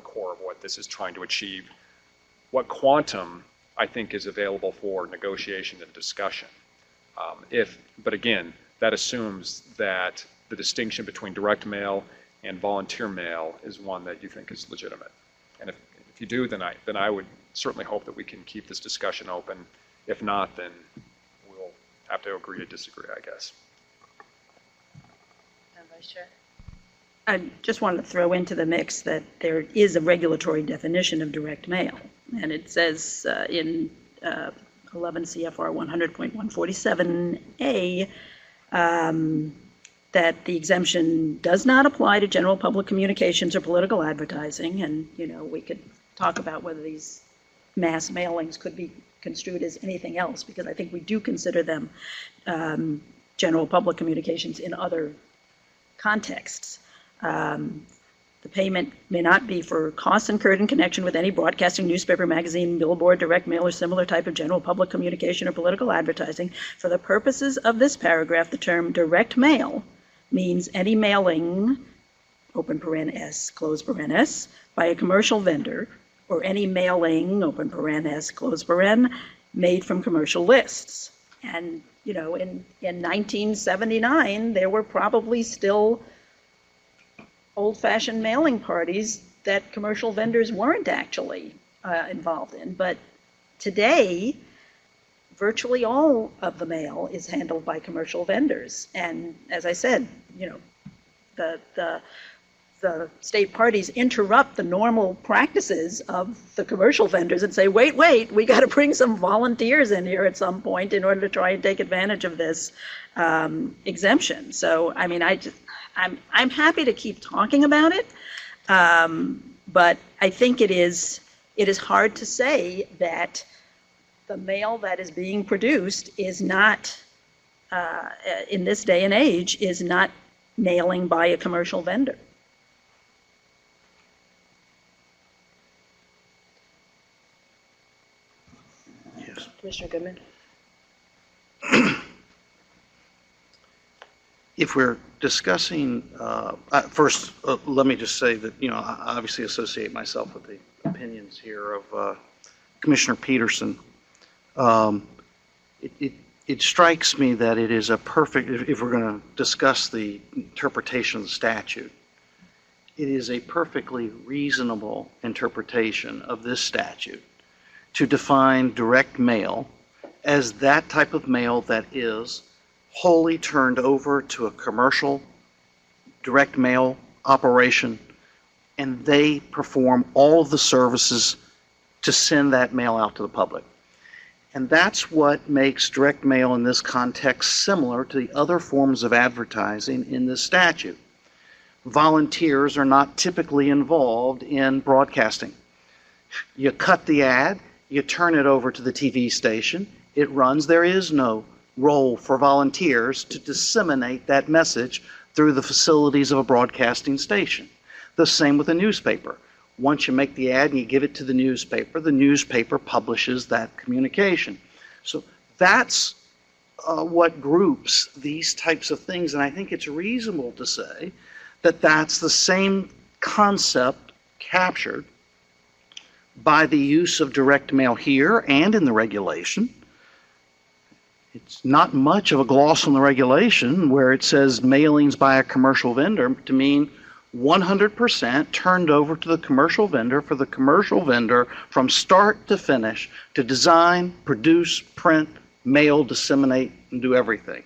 S3: core of what this is trying to achieve. What quantum I think is available for negotiation and discussion. But again, that assumes that the distinction between direct mail and volunteer mail is one that you think is legitimate. And if you do, then I would certainly hope that we can keep this discussion open. If not, then we'll have to agree to disagree, I guess.
S1: Vice Chair?
S2: I just wanted to throw into the mix that there is a regulatory definition of direct mail, and it says in 11 CFR 100.147A that the exemption does not apply to general public communications or political advertising, and we could talk about whether these mass mailings could be construed as anything else, because I think we do consider them general public communications in other contexts. The payment may not be for costs incurred in connection with any broadcasting, newspaper, magazine, billboard, direct mail, or similar type of general public communication or political advertising. For the purposes of this paragraph, the term direct mail means any mailing, open paren S, close paren S, by a commercial vendor, or any mailing, open paren S, close paren, made from commercial lists. And, in 1979, there were probably still old-fashioned mailing parties that commercial vendors weren't actually involved in. But today, virtually all of the mail is handled by commercial vendors. And as I said, the state parties interrupt the normal practices of the commercial vendors and say, wait, we got to bring some volunteers in here at some point in order to try and take advantage of this exemption. So, I mean, I'm happy to keep talking about it, but I think it is hard to say that the mail that is being produced is not, in this day and age, is not mailing by a commercial vendor.
S4: Yes.
S1: Commissioner Goodman?
S5: If we're discussing, first, let me just say that, I obviously associate myself with the opinions here of Commissioner Peterson. It strikes me that it is a perfect, if we're going to discuss the interpretation of the statute, it is a perfectly reasonable interpretation of this statute to define direct mail as that type of mail that is wholly turned over to a commercial direct mail operation, and they perform all of the services to send that mail out to the public. And that's what makes direct mail in this context similar to the other forms of advertising in this statute. Volunteers are not typically involved in broadcasting. You cut the ad, you turn it over to the TV station, it runs. There is no role for volunteers to disseminate that message through the facilities of a broadcasting station. The same with a newspaper. Once you make the ad and you give it to the newspaper publishes that communication. So that's what groups these types of things, and I think it's reasonable to say that that's the same concept captured by the use of direct mail here and in the regulation. It's not much of a gloss on the regulation where it says mailings by a commercial vendor to mean 100% turned over to the commercial vendor for the commercial vendor from start to finish to design, produce, print, mail, disseminate, and do everything.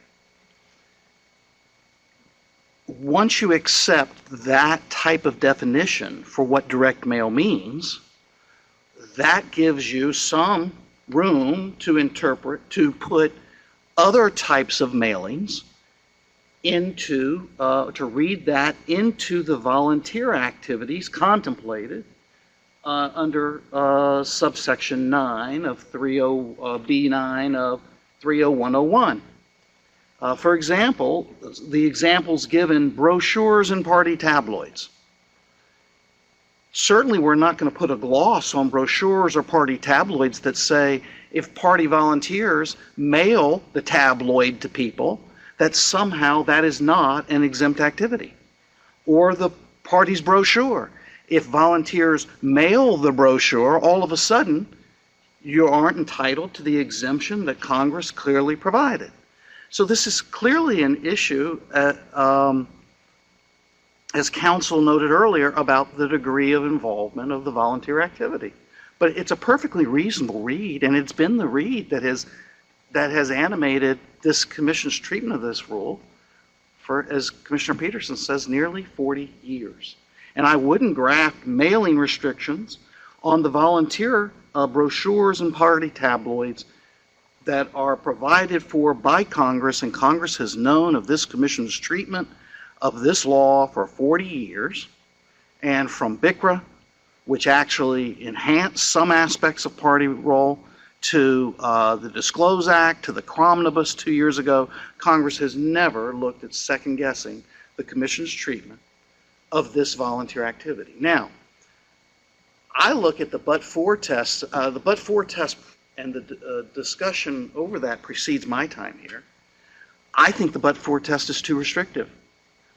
S5: Once you accept that type of definition for what direct mail means, that gives you some room to interpret, to put other types of mailings into, to read that into the volunteer activities contemplated under subsection 9 of B9 of 30101. For example, the examples given, brochures and party tabloids. Certainly we're not going to put a gloss on brochures or party tabloids that say if party volunteers mail the tabloid to people, that somehow that is not an exempt activity. Or the party's brochure. If volunteers mail the brochure, all of a sudden you aren't entitled to the exemption that Congress clearly provided. So this is clearly an issue, as counsel noted earlier, about the degree of involvement of the volunteer activity. But it's a perfectly reasonable read, and it's been the read that has animated this commission's treatment of this rule for, as Commissioner Peterson says, nearly 40 years. And I wouldn't graft mailing restrictions on the volunteer brochures and party tabloids that are provided for by Congress, and Congress has known of this commission's treatment of this law for 40 years, and from BICRA, which actually enhanced some aspects of party role, to the Disclose Act, to the Cromnibus 2 years ago, Congress has never looked at second-guessing the commission's treatment of this volunteer activity. Now, I look at the but-for test. The but-for test and the discussion over that precedes my time here. I think the but-for test is too restrictive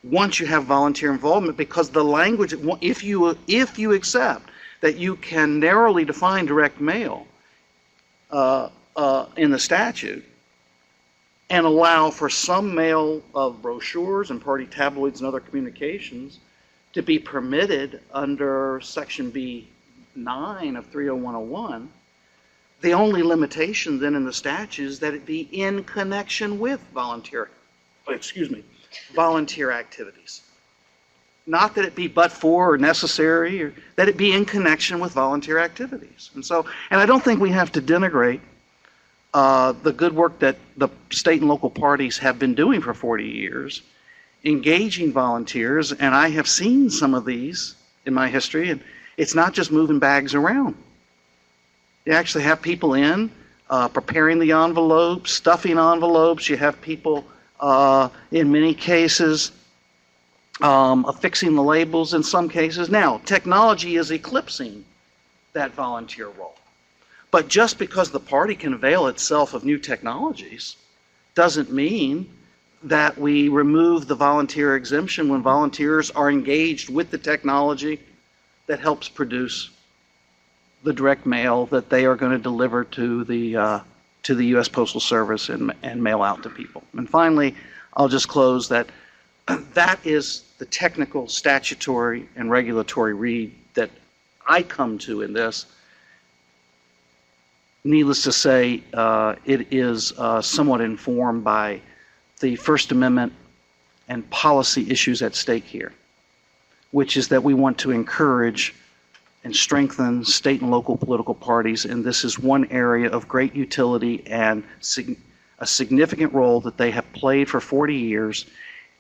S5: once you have volunteer involvement, because the language, if you accept that you can narrowly define direct mail in the statute and allow for some mail of brochures and party tabloids and other communications to be permitted under Section B9 of 30101, the only limitation then in the statute is that it be in connection with volunteer activities. Not that it be but for or necessary, or that it be in connection with volunteer activities. And I don't think we have to denigrate the good work that the state and local parties have been doing for 40 years, engaging volunteers, and I have seen some of these in my history, and it's not just moving bags around. You actually have people in, preparing the envelopes, stuffing envelopes. You have people, in many cases, affixing the labels in some cases. Now, technology is eclipsing that volunteer role. But just because the party can avail itself of new technologies doesn't mean that we remove the volunteer exemption when volunteers are engaged with the technology that helps produce the direct mail that they are going to deliver to the U.S. Postal Service and mail out to people. And finally, I'll just close that is the technical, statutory, and regulatory read that I come to in this. Needless to say, it is somewhat informed by the First Amendment and policy issues at stake here, which is that we want to encourage and strengthen state and local political parties, and this is one area of great utility and a significant role that they have played for 40 years,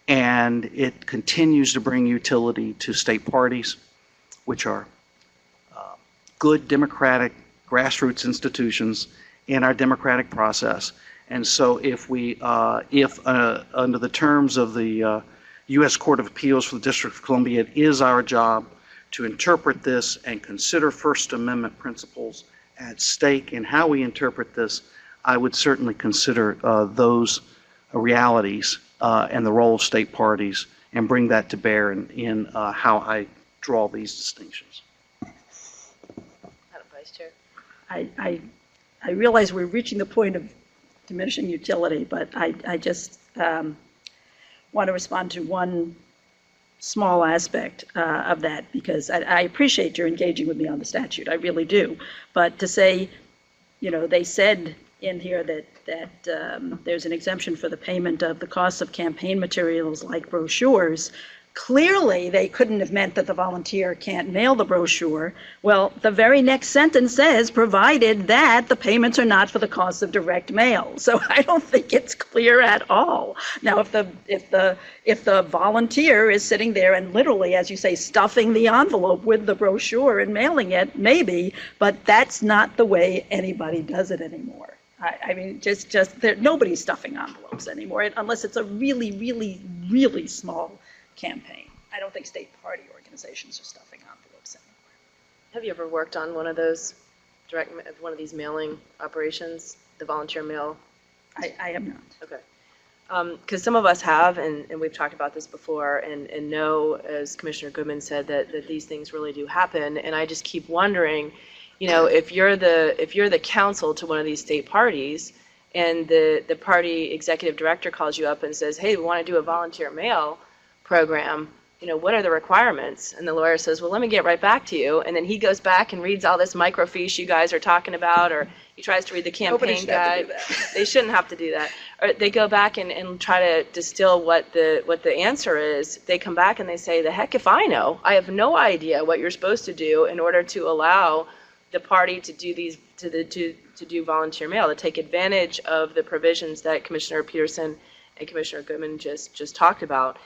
S5: and it continues to bring utility to state parties, which are good democratic grassroots institutions in our democratic process. And so if under the terms of the U.S. Court of Appeals for the District of Columbia, it is our job to interpret this and consider First Amendment principles at stake in how we interpret this, I would certainly consider those realities and the role of state parties and bring that to bear in how I draw these distinctions.
S1: Madam Vice Chair.
S2: I realize we're reaching the point of diminishing utility, but I just want to respond to one small aspect of that, because I appreciate your engaging with me on the statute. I really do. But to say, they said in here that there's an exemption for the payment of the costs of campaign materials like brochures. Clearly, they couldn't have meant that the volunteer can't mail the brochure. Well, the very next sentence says, provided that the payments are not for the cost of direct mail. So I don't think it's clear at all. Now, if the volunteer is sitting there and literally, as you say, stuffing the envelope with the brochure and mailing it, maybe, but that's not the way anybody does it anymore. I mean, nobody's stuffing envelopes anymore, unless it's a really, really, really small campaign. I don't think state party organizations are stuffing envelopes anymore.
S1: Have you ever worked on one of these mailing operations, the volunteer mail?
S2: I am not.
S1: Okay. Because some of us have, and we've talked about this before, and know, as Commissioner Goodman said, that these things really do happen. And I just keep wondering, if you're the counsel to one of these state parties, and the party executive director calls you up and says, hey, we want to do a volunteer mail program, what are the requirements? And the lawyer says, well, let me get right back to you. And then he goes back and reads all this microfiche you guys are talking about, or he tries to read the campaign guide. They shouldn't have to do that. Or they go back and try to distill what the answer is. They come back and they say, the heck if I know. I have no idea what you're supposed to do in order to allow the party to do these to do volunteer mail, to take advantage of the provisions that Commissioner Peterson and Commissioner Goodman just talked about.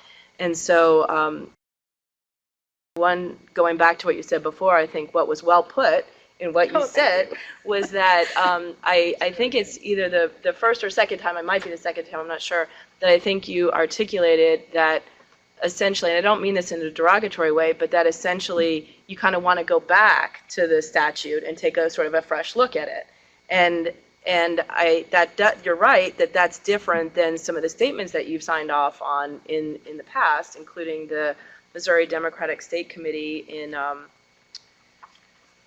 S1: And so, going back to what you said before, I think what was well put in what you said was that I think it's either the first or second time, it might be the second time, I'm not sure, that I think you articulated that essentially, and I don't mean this in a derogatory way, but that essentially you kind of want to go back to the statute and take a sort of a fresh look at it. And you're right that that's different than some of the statements that you've signed off on in the past, including the Missouri Democratic State Committee in I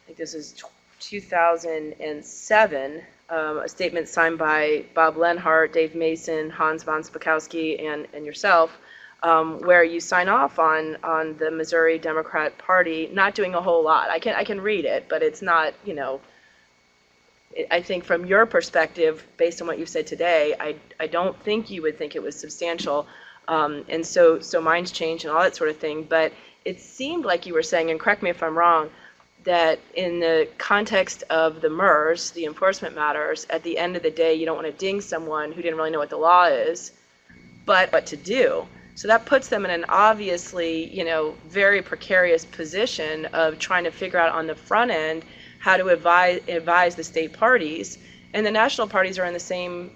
S1: think this is 2007, a statement signed by Bob Lenhart, Dave Mason, Hans von Spakowski, and yourself, where you sign off on the Missouri Democrat Party not doing a whole lot. I can read it, but it's not, I think from your perspective, based on what you've said today, I don't think you would think it was substantial. And so minds change and all that sort of thing. But it seemed like you were saying, and correct me if I'm wrong, that in the context of the MERS, the enforcement matters, at the end of the day, you don't want to ding someone who didn't really know what the law is, but what to do. So that puts them in an obviously, very precarious position of trying to figure out on the front end how to advise the state parties. And the national parties are in the same,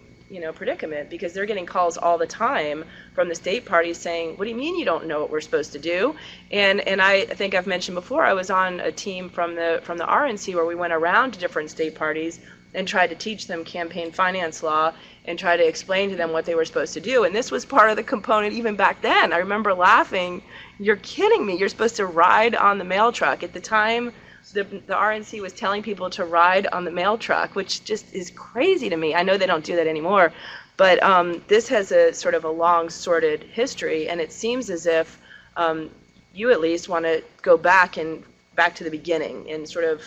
S1: predicament, because they're getting calls all the time from the state parties saying, what do you mean you don't know what we're supposed to do? And I think I've mentioned before, I was on a team from the RNC where we went around to different state parties and tried to teach them campaign finance law and try to explain to them what they were supposed to do. And this was part of the component even back then. I remember laughing, you're kidding me, you're supposed to ride on the mail truck. At the time, the RNC was telling people to ride on the mail truck, which just is crazy to me. I know they don't do that anymore, but this has a sort of a long, sordid history, and it seems as if you at least want to go back to the beginning and sort of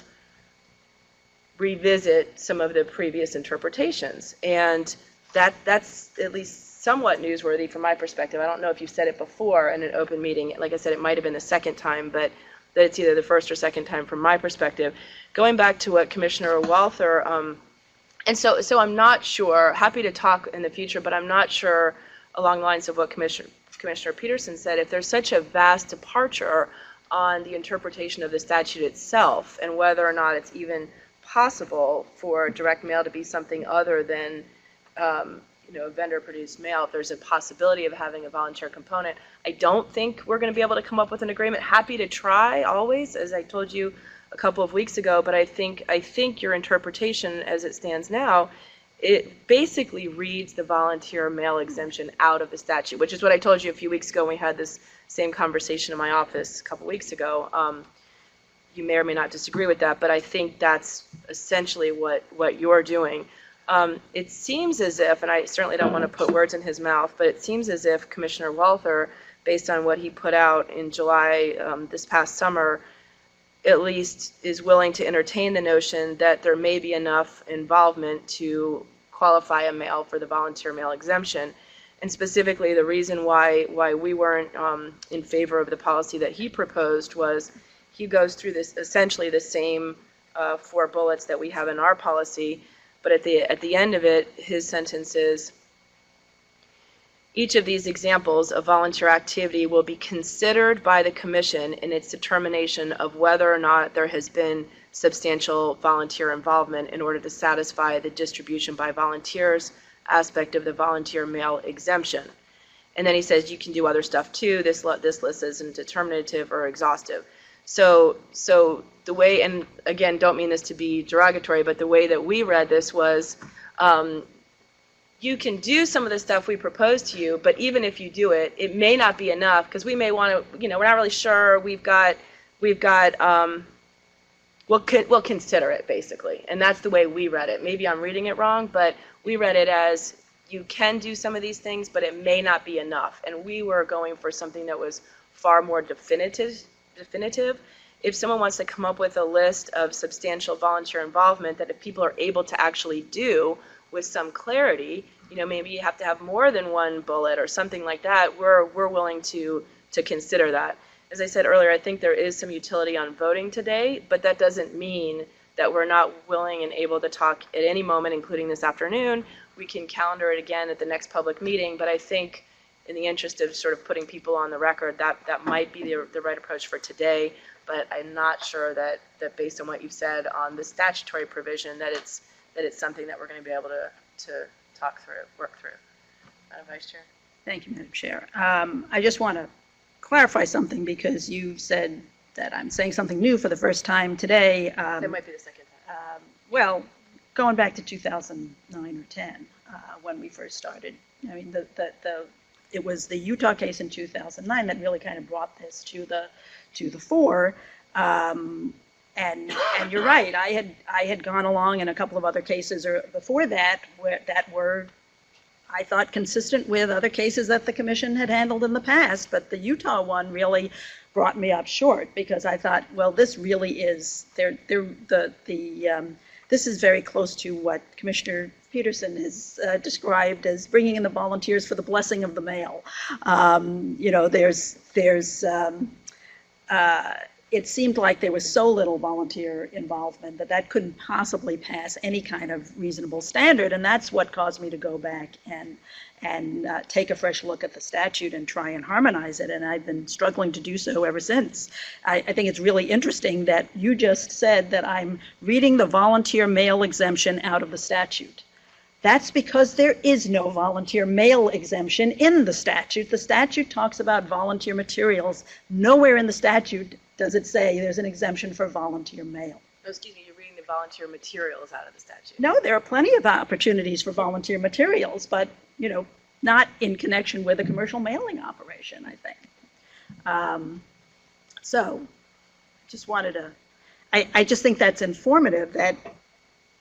S1: revisit some of the previous interpretations. And that's at least somewhat newsworthy from my perspective. I don't know if you've said it before in an open meeting. Like I said, it might have been the second time, but that it's either the first or second time from my perspective. Going back to what Commissioner Walther, and so I'm not sure, happy to talk in the future, but I'm not sure along the lines of what Commissioner Peterson said, if there's such a vast departure on the interpretation of the statute itself and whether or not it's even possible for direct mail to be something other than a vendor-produced mail, if there's a possibility of having a volunteer component. I don't think we're going to be able to come up with an agreement. Happy to try, always, as I told you a couple of weeks ago, but I think your interpretation as it stands now, it basically reads the volunteer mail exemption out of the statute, which is what I told you a few weeks ago when we had this same conversation in my office a couple weeks ago. You may or may not disagree with that, but I think that's essentially what you're doing. It seems as if, and I certainly don't want to put words in his mouth, but it seems as if Commissioner Walther, based on what he put out in July this past summer, at least is willing to entertain the notion that there may be enough involvement to qualify a mail for the volunteer mail exemption. And specifically, the reason why we weren't in favor of the policy that he proposed was he goes through this essentially the same 4 bullets that we have in our policy, but at the end of it, his sentence is, each of these examples of volunteer activity will be considered by the Commission in its determination of whether or not there has been substantial volunteer involvement in order to satisfy the distribution by volunteers aspect of the volunteer mail exemption. And then he says you can do other stuff too. This list isn't determinative or exhaustive. So the way, and again, don't mean this to be derogatory, but the way that we read this was, you can do some of the stuff we propose to you, but even if you do it, it may not be enough because we may want to, we're not really sure. We'll consider it basically, and that's the way we read it. Maybe I'm reading it wrong, but we read it as you can do some of these things, but it may not be enough. And we were going for something that was far more definitive. If someone wants to come up with a list of substantial volunteer involvement that if people are able to actually do with some clarity, maybe you have to have more than 1 bullet or something like that, we're willing to consider that. As I said earlier, I think there is some utility on voting today, but that doesn't mean that we're not willing and able to talk at any moment, including this afternoon. We can calendar it again at the next public meeting, but I think in the interest of sort of putting people on the record, that might be the right approach for today, but I'm not sure that based on what you've said on the statutory provision, that it's something that we're going to be able to work through. Madam Vice Chair.
S2: Thank you, Madam Chair. I just want to clarify something because you said that I'm saying something new for the first time today.
S1: That might be the second time.
S2: Well, going back to 2009 or 10, when we first started, I mean, it was the Utah case in 2009 that really kind of brought this to the fore. And you're right. I had gone along in a couple of other cases before that that were, I thought, consistent with other cases that the Commission had handled in the past. But the Utah one really brought me up short because I thought, well, this really is this is very close to what Commissioner Peterson has described as bringing in the volunteers for the blessing of the mail. It seemed like there was so little volunteer involvement that couldn't possibly pass any kind of reasonable standard, and that's what caused me to go back and take a fresh look at the statute and try and harmonize it, and I've been struggling to do so ever since. I think it's really interesting that you just said that I'm reading the volunteer mail exemption out of the statute. That's because there is no volunteer mail exemption in the statute. The statute talks about volunteer materials. Nowhere in the statute does it say there's an exemption for volunteer mail.
S1: Oh, excuse me, you're reading the volunteer materials out of the statute.
S2: No, there are plenty of opportunities for volunteer materials, but, not in connection with a commercial mailing operation, I think. So, just wanted to, I just think that's informative that,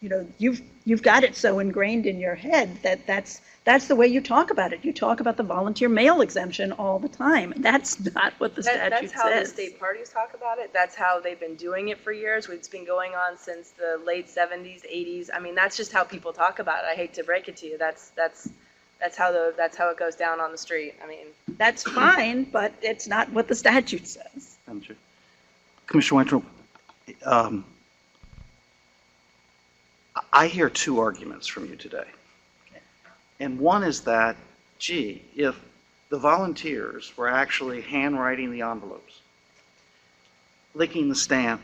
S2: you've got it so ingrained in your head that that's the way you talk about it. You talk about the volunteer mail exemption all the time. That's not what the statute says.
S1: That's how the state parties talk about it. That's how they've been doing it for years. It's been going on since the late 70s, 80s. I mean, that's just how people talk about it. I hate to break it to you. That's how it goes down on the street. I mean,
S2: that's fine, but it's not what the statute says.
S5: Commissioner Weintraub, I hear 2 arguments from you today. And one is that, gee, if the volunteers were actually handwriting the envelopes, licking the stamp,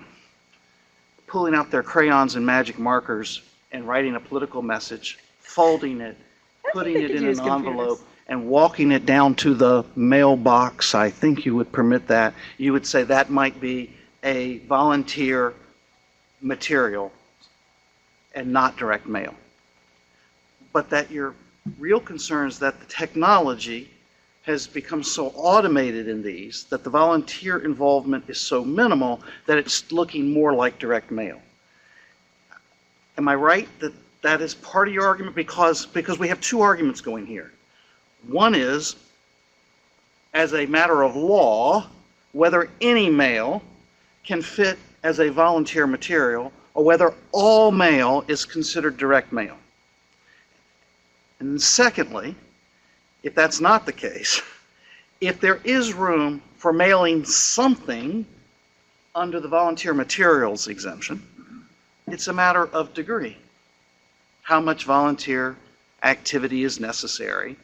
S5: pulling out their crayons and magic markers and writing a political message, folding it, putting
S2: they
S5: it
S2: could
S5: in
S2: use
S5: an
S2: computers.
S5: envelope and walking it down to the mailbox, I think you would permit that. You would say that might be a volunteer material and not direct mail. But that your real concern is that the technology has become so automated in these that the volunteer involvement is so minimal that it's looking more like direct mail. Am I right that that is part of your argument? Because we have two arguments going here. One is, as a matter of law, whether any mail can fit as a volunteer material or whether all mail is considered direct mail. And then secondly, if that's not the case, if there is room for mailing something under the volunteer materials exemption, it's a matter of degree. How much volunteer activity is necessary?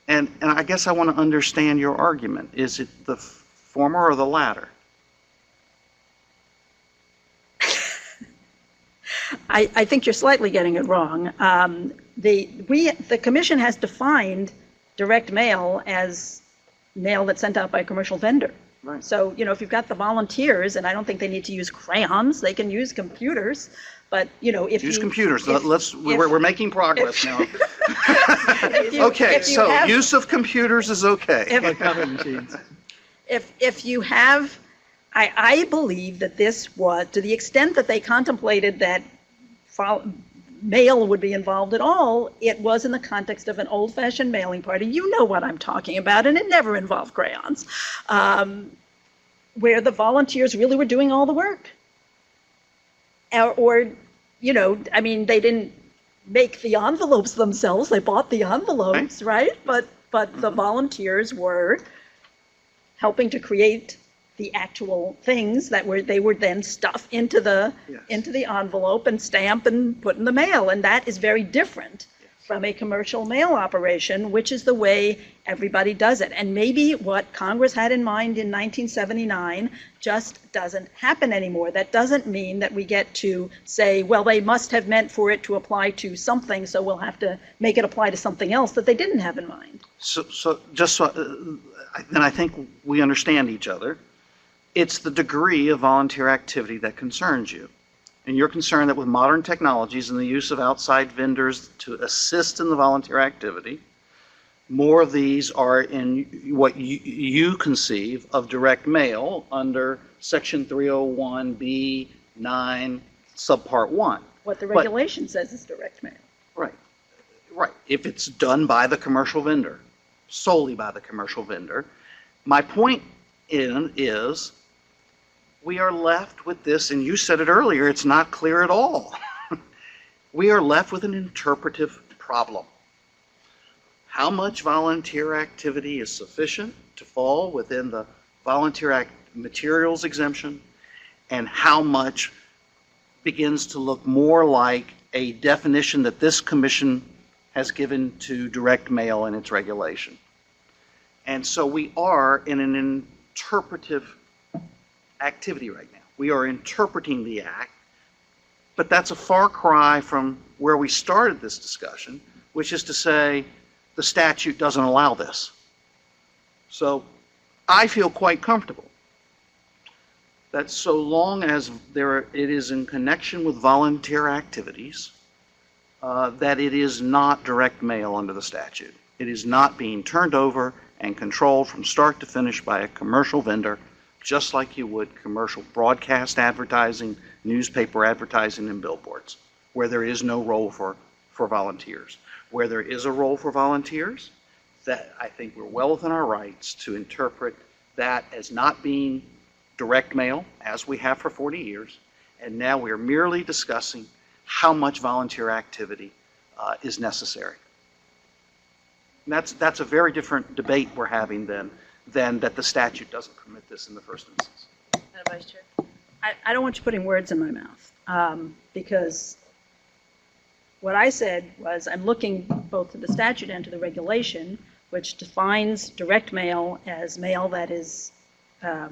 S5: And I guess I want to understand your argument. Is it the former or the latter?
S2: I think you're slightly getting it wrong. The commission has defined direct mail as mail that's sent out by a commercial vendor.
S5: Right.
S2: So, if you've got the volunteers, and I don't think they need to use crayons, they can use computers, but, if
S5: Use
S2: you...
S5: computers.
S2: if-
S5: We're making progress now.
S2: if you-
S5: Okay,
S2: if you
S5: so
S2: have-
S5: use of computers is okay.
S2: If you have, I believe that this was, to the extent that they contemplated that mail would be involved at all, it was in the context of an old-fashioned mailing party. You know what I'm talking about, and it never involved crayons, where the volunteers really were doing all the work. Or, they didn't make the envelopes themselves, they bought the envelopes, right? But the volunteers were helping to create the actual things that they would then stuff into the envelope and stamp and put in the mail. And that is very different from a commercial mail operation, which is the way everybody does it. And maybe what Congress had in mind in 1979 just doesn't happen anymore. That doesn't mean that we get to say, well, they must have meant for it to apply to something, so we'll have to make it apply to something else that they didn't have in mind.
S5: Then I think we understand each other. It's the degree of volunteer activity that concerns you. And you're concerned that with modern technologies and the use of outside vendors to assist in the volunteer activity, more of these are in what you conceive of direct mail under Section 301B9, Subpart 1.
S2: What the regulation says is direct mail.
S5: Right. If it's done by the commercial vendor, solely by the commercial vendor. My point is we are left with this, and you said it earlier, it's not clear at all. We are left with an interpretive problem. How much volunteer activity is sufficient to fall within the volunteer materials exemption, and how much begins to look more like a definition that this commission has given to direct mail in its regulation. And so we are in an interpretive activity right now. We are interpreting the act, but that's a far cry from where we started this discussion, which is to say the statute doesn't allow this. So I feel quite comfortable that so long as it is in connection with volunteer activities, that it is not direct mail under the statute. It is not being turned over and controlled from start to finish by a commercial vendor, just like you would commercial broadcast advertising, newspaper advertising, and billboards, where there is no role for volunteers. Where there is a role for volunteers, that I think we're well within our rights to interpret that as not being direct mail, as we have for 40 years, and now we're merely discussing how much volunteer activity is necessary. And that's a very different debate we're having than that the statute doesn't permit this in the first instance.
S1: Madam Vice Chair?
S2: I don't want you putting words in my mouth, because what I said was I'm looking both to the statute and to the regulation, which defines direct mail as mail that is, I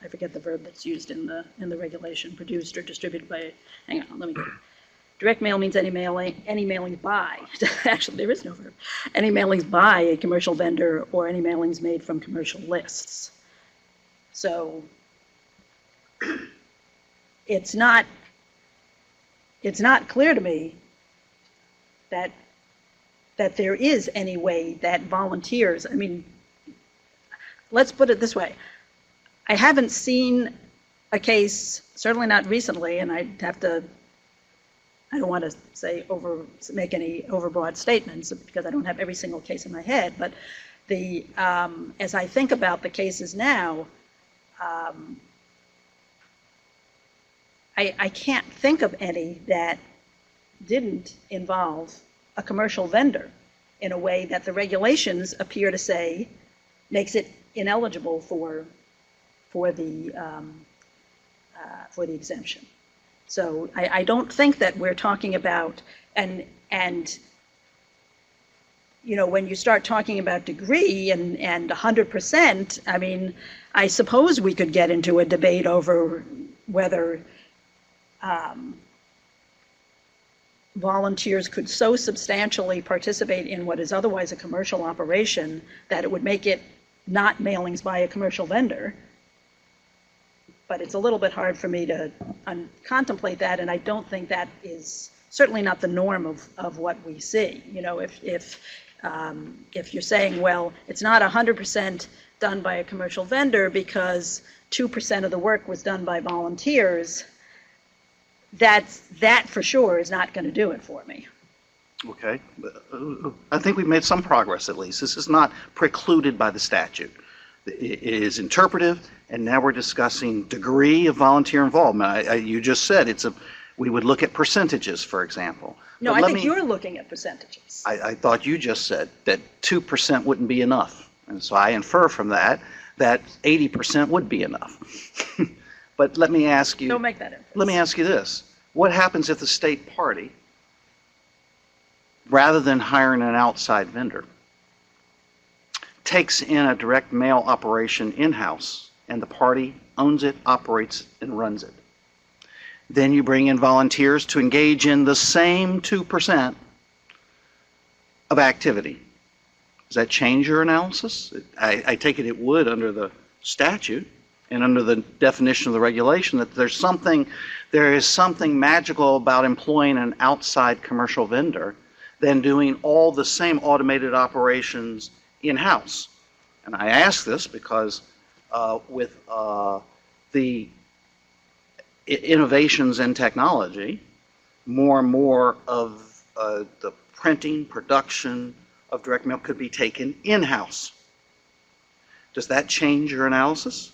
S2: forget the verb that's used in the regulation, produced or distributed by, hang on, let me get it. Direct mail means any mailings by, actually, there is no verb, any mailings by a commercial vendor or any mailings made from commercial lists. So it's not clear to me that there is any way that volunteers, I mean, let's put it this way. I haven't seen a case, certainly not recently, and I don't want to say make any overbroad statements because I don't have every single case in my head, but as I think about the cases now, I can't think of any that didn't involve a commercial vendor in a way that the regulations appear to say makes it ineligible for the exemption. So I don't think that we're talking about, and you know, when you start talking about degree and 100%, I mean, I suppose we could get into a debate over whether volunteers could so substantially participate in what is otherwise a commercial operation that it would make it not mailings by a commercial vendor. But it's a little bit hard for me to contemplate that, and I don't think that is certainly not the norm of what we see. You know, if you're saying, well, it's not 100% done by a commercial vendor because 2% of the work was done by volunteers, that for sure is not going to do it for me.
S5: Okay. I think we've made some progress at least. This is not precluded by the statute. It is interpretive, and now we're discussing degree of volunteer involvement. You just said we would look at percentages, for example.
S2: No,
S5: but
S2: I think you're looking at percentages.
S5: I thought you just said that 2% wouldn't be enough. And so I infer from that 80% would be enough. But let me ask you.
S2: Don't make that inference.
S5: Let me ask you this. What happens if the state party, rather than hiring an outside vendor, takes in a direct mail operation in-house and the party owns it, operates, and runs it? Then you bring in volunteers to engage in the same 2% of activity. Does that change your analysis? I take it would under the statute and under the definition of the regulation, that there is something magical about employing an outside commercial vendor than doing all the same automated operations in-house. And I ask this because with the innovations in technology, more and more of the printing, production of direct mail could be taken in-house. Does that change your analysis?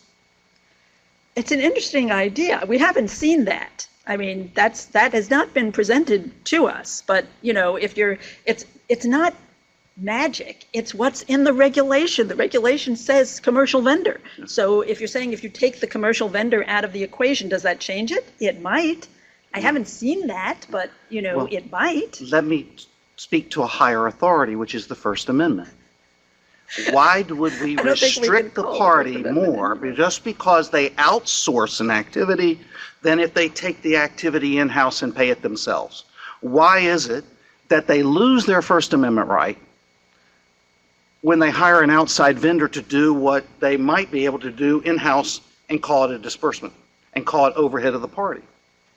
S2: It's an interesting idea. We haven't seen that. I mean, that has not been presented to us. But you know, it's not magic. It's what's in the regulation. The regulation says commercial vendor. So if you're saying if you take the commercial vendor out of the equation, does that change it? It might. I haven't seen that, but you know, it might.
S5: Let me speak to a higher authority, which is the First Amendment. Why would we restrict the party more just because they outsource an activity than if they take the activity in-house and pay it themselves? Why is it that they lose their First Amendment right when they hire an outside vendor to do what they might be able to do in-house and call it a disbursement and call it overhead of the party?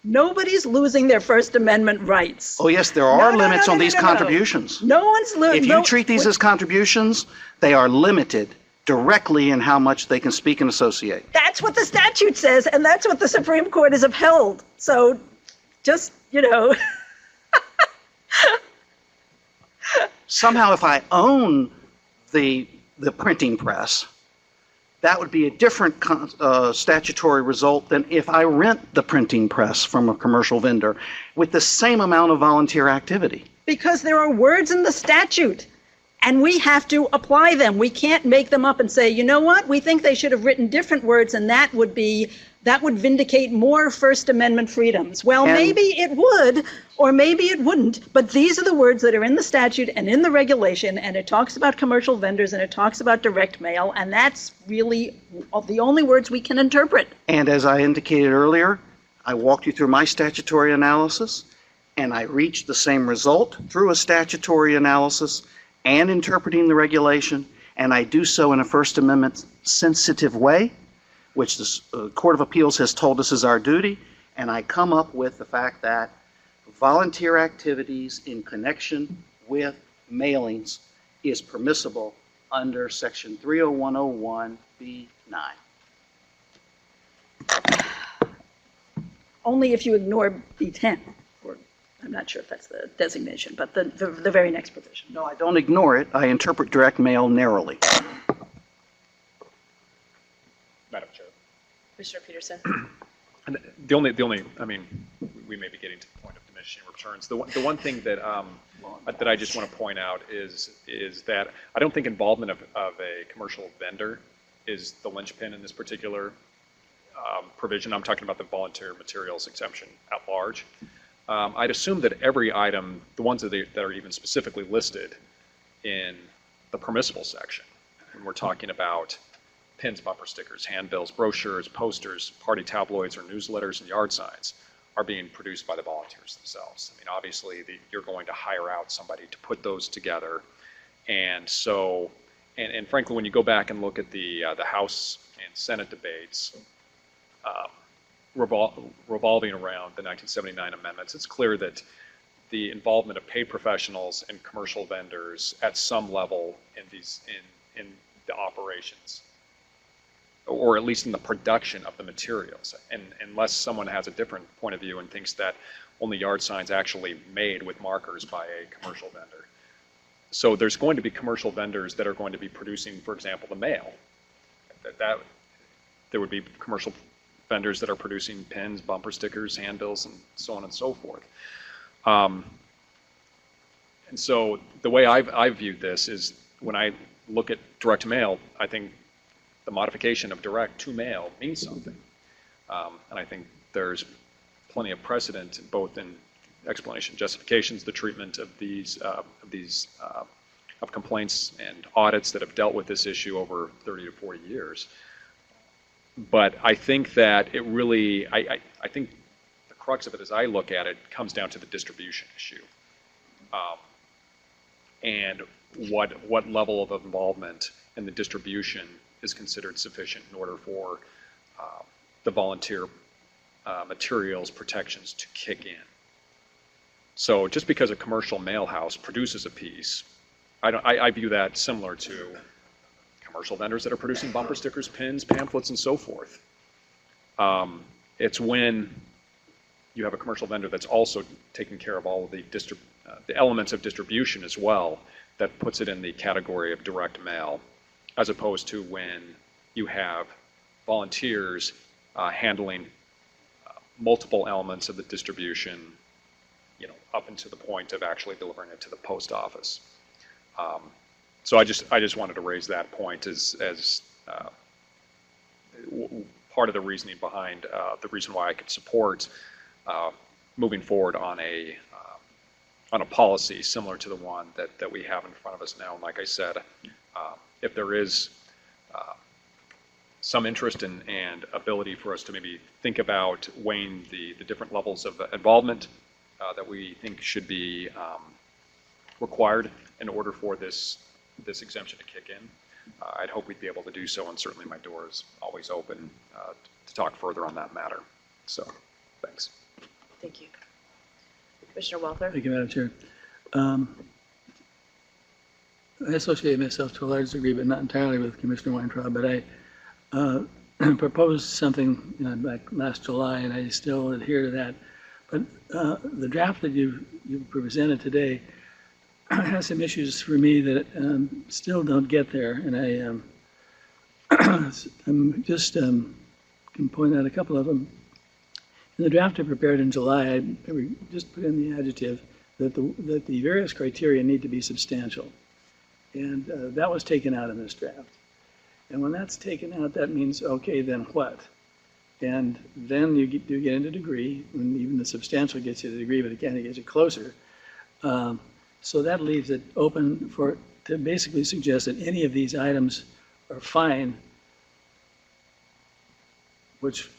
S2: Nobody's losing their First Amendment rights.
S5: Oh, yes, there are limits on these contributions.
S2: No one's losing.
S5: If you treat these as contributions, they are limited directly in how much they can speak and associate.
S2: That's what the statute says, and that's what the Supreme Court has upheld. So just, you know.
S5: Somehow, if I own the printing press, that would be a different statutory result than if I rent the printing press from a commercial vendor with the same amount of volunteer activity.
S2: Because there are words in the statute, and we have to apply them. We can't make them up and say, you know what, we think they should have written different words, and that would vindicate more First Amendment freedoms. Well, maybe it would, or maybe it wouldn't, but these are the words that are in the statute and in the regulation, and it talks about commercial vendors, and it talks about direct mail, and that's really the only words we can interpret.
S5: And as I indicated earlier, I walked you through my statutory analysis. and I reach the same result through a statutory analysis and interpreting the regulation, and I do so in a First Amendment sensitive way, which the Court of Appeals has told us is our duty, and I come up with the fact that volunteer activities in connection with mailings is permissible under Section 30101B9.
S2: Only if you ignore B10, or I'm not sure if that's the designation, but the very next provision.
S5: No, I don't ignore it. I interpret direct mail narrowly.
S3: Madam Chair.
S1: Commissioner Peterson?
S3: And the only, I mean, we may be getting to the point of diminishing returns. The one thing that that I just want to point out is that I don't think involvement of a commercial vendor is the linchpin in this particular provision. I'm talking about the volunteer materials exemption at large. I'd assume that every item, the ones that are even specifically listed in the permissible section, when we're talking about pins, bumper stickers, handbills, brochures, posters, party tabloids or newsletters, and yard signs, are being produced by the volunteers themselves. I mean, obviously, you're going to hire out somebody to put those together. And so, and frankly, when you go back and look at the House and Senate debates revolving around the 1979 amendments, it's clear that the involvement of paid professionals and commercial vendors at some level in the operations, or at least in the production of the materials, and unless someone has a different point of view and thinks that only yard signs actually made with markers by a commercial vendor. So there's going to be commercial vendors that are going to be producing, for example, the mail. There would be commercial vendors that are producing pins, bumper stickers, handbills, and so on and so forth. And so the way I've viewed this is when I look at direct mail, I think the modification of direct to mail means something. And I think there's plenty of precedent both in explanation, justifications, the treatment of these complaints and audits that have dealt with this issue over 30 to 40 years. But I think that it really, I think the crux of it as I look at it comes down to the distribution issue. And what level of involvement in the distribution is considered sufficient in order for the volunteer materials protections to kick in. So just because a commercial mail house produces a piece, I view that similar to commercial vendors that are producing bumper stickers, pins, pamphlets, and so forth. It's when you have a commercial vendor that's also taking care of all of the elements of distribution as well, that puts it in the category of direct mail, as opposed to when you have volunteers handling multiple elements of the distribution, up until the point of actually delivering it to the post office. So I just wanted to raise that point as part of the reasoning behind the reason why I could support moving forward on a policy similar to the one that we have in front of us now. And like I said, if there is some interest and ability for us to maybe think about weighing the different levels of involvement that we think should be required in order for this exemption to kick in, I'd hope we'd be able to do so, and certainly my door is always open to talk further on that matter. So, thanks.
S1: Thank you. Commissioner Walther?
S6: Thank you, Madam Chair. I associate myself to a large degree, but not entirely, with Commissioner Weintraub, but I proposed something back last July, and I still adhere to that. But the draft that you presented today has some issues for me that still don't get there, and I'm just can point out a couple of them. In the draft I prepared in July, I just put in the adjective that the various criteria need to be substantial, and that was taken out in this draft. And when that's taken out, that means, okay, then what? And then you do get into degree, and even the substantial gets you to degree, but again, it gets you closer. So that leaves it open to basically suggest that any of these items are fine, which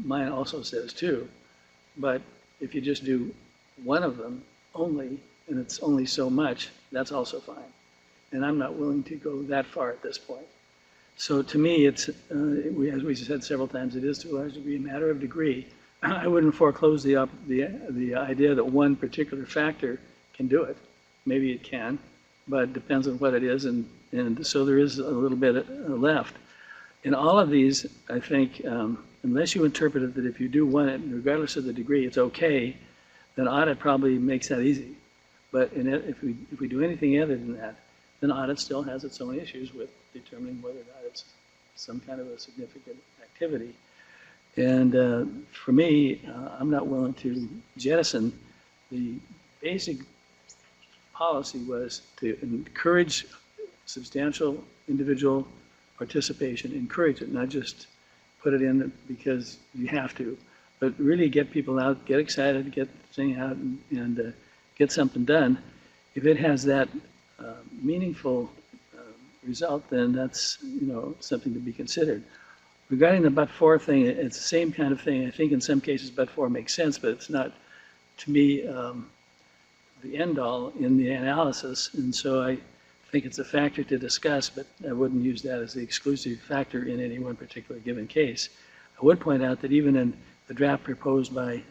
S6: mine also says too. But if you just do one of them only, and it's only so much, that's also fine. And I'm not willing to go that far at this point. So to me, it's, as we said several times, it is to a large degree a matter of degree. I wouldn't foreclose the idea that one particular factor can do it. Maybe it can, but it depends on what it is, and so there is a little bit left. In all of these, I think, unless you interpret it that if you do want it, regardless of the degree, it's okay, then audit probably makes that easy. But if we do anything other than that, then audit still has its own issues with determining whether or not it's some kind of a significant activity. And for me, I'm not willing to jettison the basic policy was to encourage substantial individual participation, encourage it, not just put it in because you have to, but really get people out, get excited, get the thing out, and get something done. If it has that meaningful result, then that's, something to be considered. Regarding the but-for thing, it's the same kind of thing. I think in some cases but-for makes sense, but it's not, to me, the end-all in the analysis. And so I think it's a factor to discuss, but I wouldn't use that as the exclusive factor in any one particular given case. I would point out that even in the draft proposed by,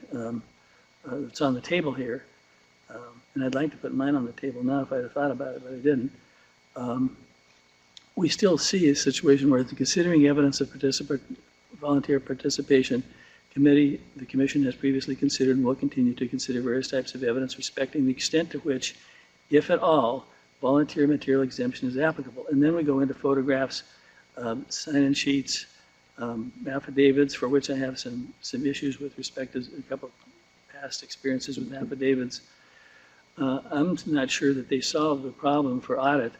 S6: that's on the table here, and I'd like to put mine on the table now if I'd have thought about it, but I didn't. We still see a situation where the considering evidence of volunteer participation committee, the commission has previously considered and will continue to consider various types of evidence respecting the extent to which, if at all, volunteer material exemption is applicable. And then we go into photographs, sign-in sheets, affidavits, for which I have some issues with respect to a couple of past experiences with affidavits. I'm not sure that they solve the problem for audit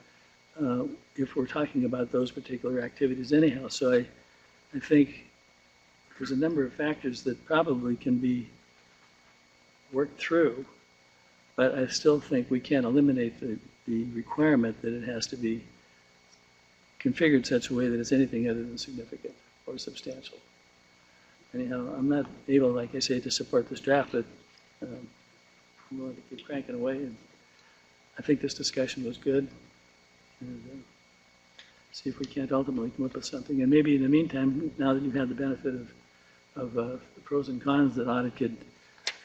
S6: if we're talking about those particular activities anyhow. So I think there's a number of factors that probably can be worked through, but I still think we can't eliminate the requirement that it has to be configured such a way that it's anything other than significant or substantial. Anyhow, I'm not able, like I say, to support this draft, but I'm willing to keep cranking away. And I think this discussion was good. And see if we can't ultimately come up with something. And maybe in the meantime, now that you've had the benefit of the pros and cons, that audit could,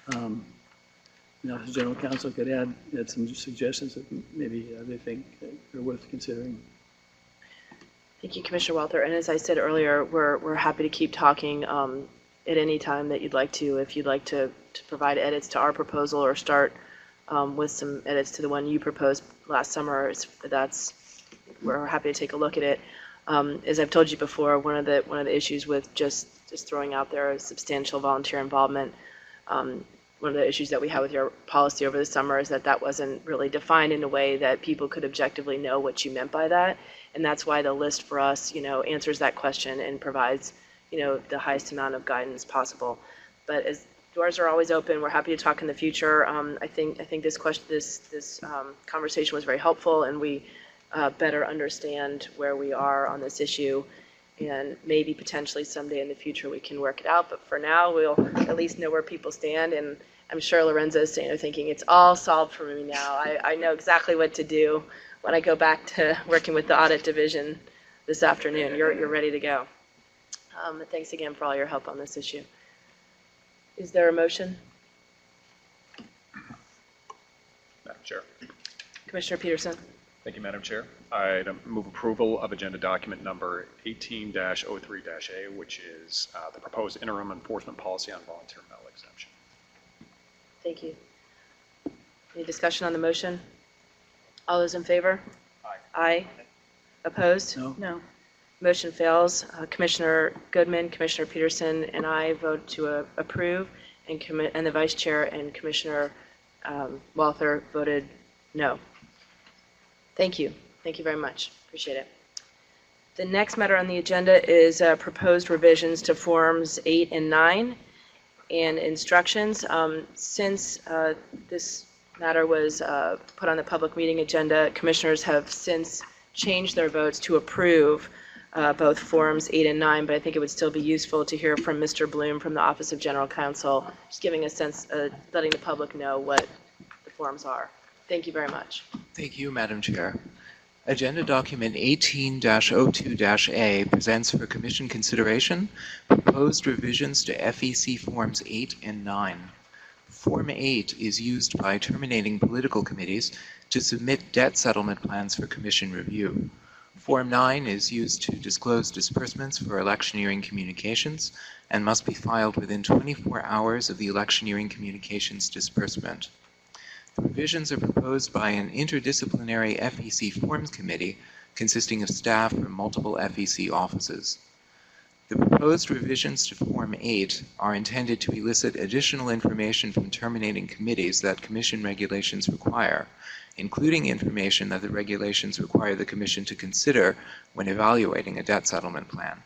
S6: the General Counsel could add some suggestions that maybe they think are worth considering.
S1: Thank you, Commissioner Walther. And as I said earlier, we're happy to keep talking at any time that you'd like to. If you'd like to provide edits to our proposal or start with some edits to the one you proposed last summer, we're happy to take a look at it. As I've told you before, one of the issues with just throwing out there substantial volunteer involvement, one of the issues that we had with your policy over the summer is that wasn't really defined in a way that people could objectively know what you meant by that. And that's why the list for us, answers that question and provides, the highest amount of guidance possible. But as doors are always open, we're happy to talk in the future. I think this conversation was very helpful, and we better understand where we are on this issue. And maybe potentially someday in the future we can work it out. But for now, we'll at least know where people stand. And I'm sure Lorenzo's thinking it's all solved for me now. I know exactly what to do when I go back to working with the audit division this afternoon. You're ready to go. Thanks again for all your help on this issue. Is there a motion?
S3: Madam Chair.
S1: Commissioner Peterson.
S3: Thank you, Madam Chair. I'd move approval of agenda document number 18-03-A, which is the proposed interim enforcement policy on volunteer mail exemption.
S1: Thank you. Any discussion on the motion? All those in favor?
S3: Aye.
S1: Aye. Opposed?
S6: No?
S2: No.
S1: Motion fails. Commissioner Goodman, Commissioner Peterson, and I vote to approve, and the Vice Chair and Commissioner Walther voted no. Thank you. Thank you very much. Appreciate it. The next matter on the agenda is proposed revisions to Forms 8 and 9 and instructions. Since this matter was put on the public meeting agenda, commissioners have since changed their votes to approve both Forms 8 and 9, but I think it would still be useful to hear from Mr. Bloom from the Office of General Counsel, just giving a sense, letting the public know what the forms are. Thank you very much.
S7: Thank you, Madam Chair. Agenda document 18-02-A presents for Commission consideration proposed revisions to FEC Forms 8 and 9. Form 8 is used by terminating political committees to submit debt settlement plans for Commission review. Form 9 is used to disclose disbursements for electioneering communications and must be filed within 24 hours of the electioneering communications disbursement. The revisions are proposed by an interdisciplinary FEC Forms Committee consisting of staff from multiple FEC offices. The proposed revisions to Form 8 are intended to elicit additional information from terminating committees that Commission regulations require, including information that the regulations require the Commission to consider when evaluating a debt settlement plan.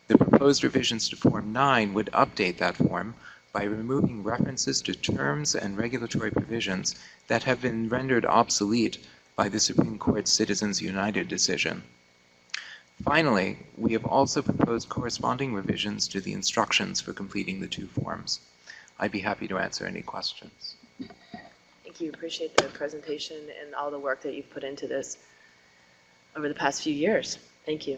S7: The proposed revisions to Form 9 would update that form by removing references to terms and regulatory provisions that have been rendered obsolete by the Supreme Court's Citizens United decision. Finally, we have also proposed corresponding revisions to the instructions for completing the two forms. I'd be happy to answer any questions.
S1: Thank you. Appreciate the presentation and all the work that you've put into this over the past few years. Thank you.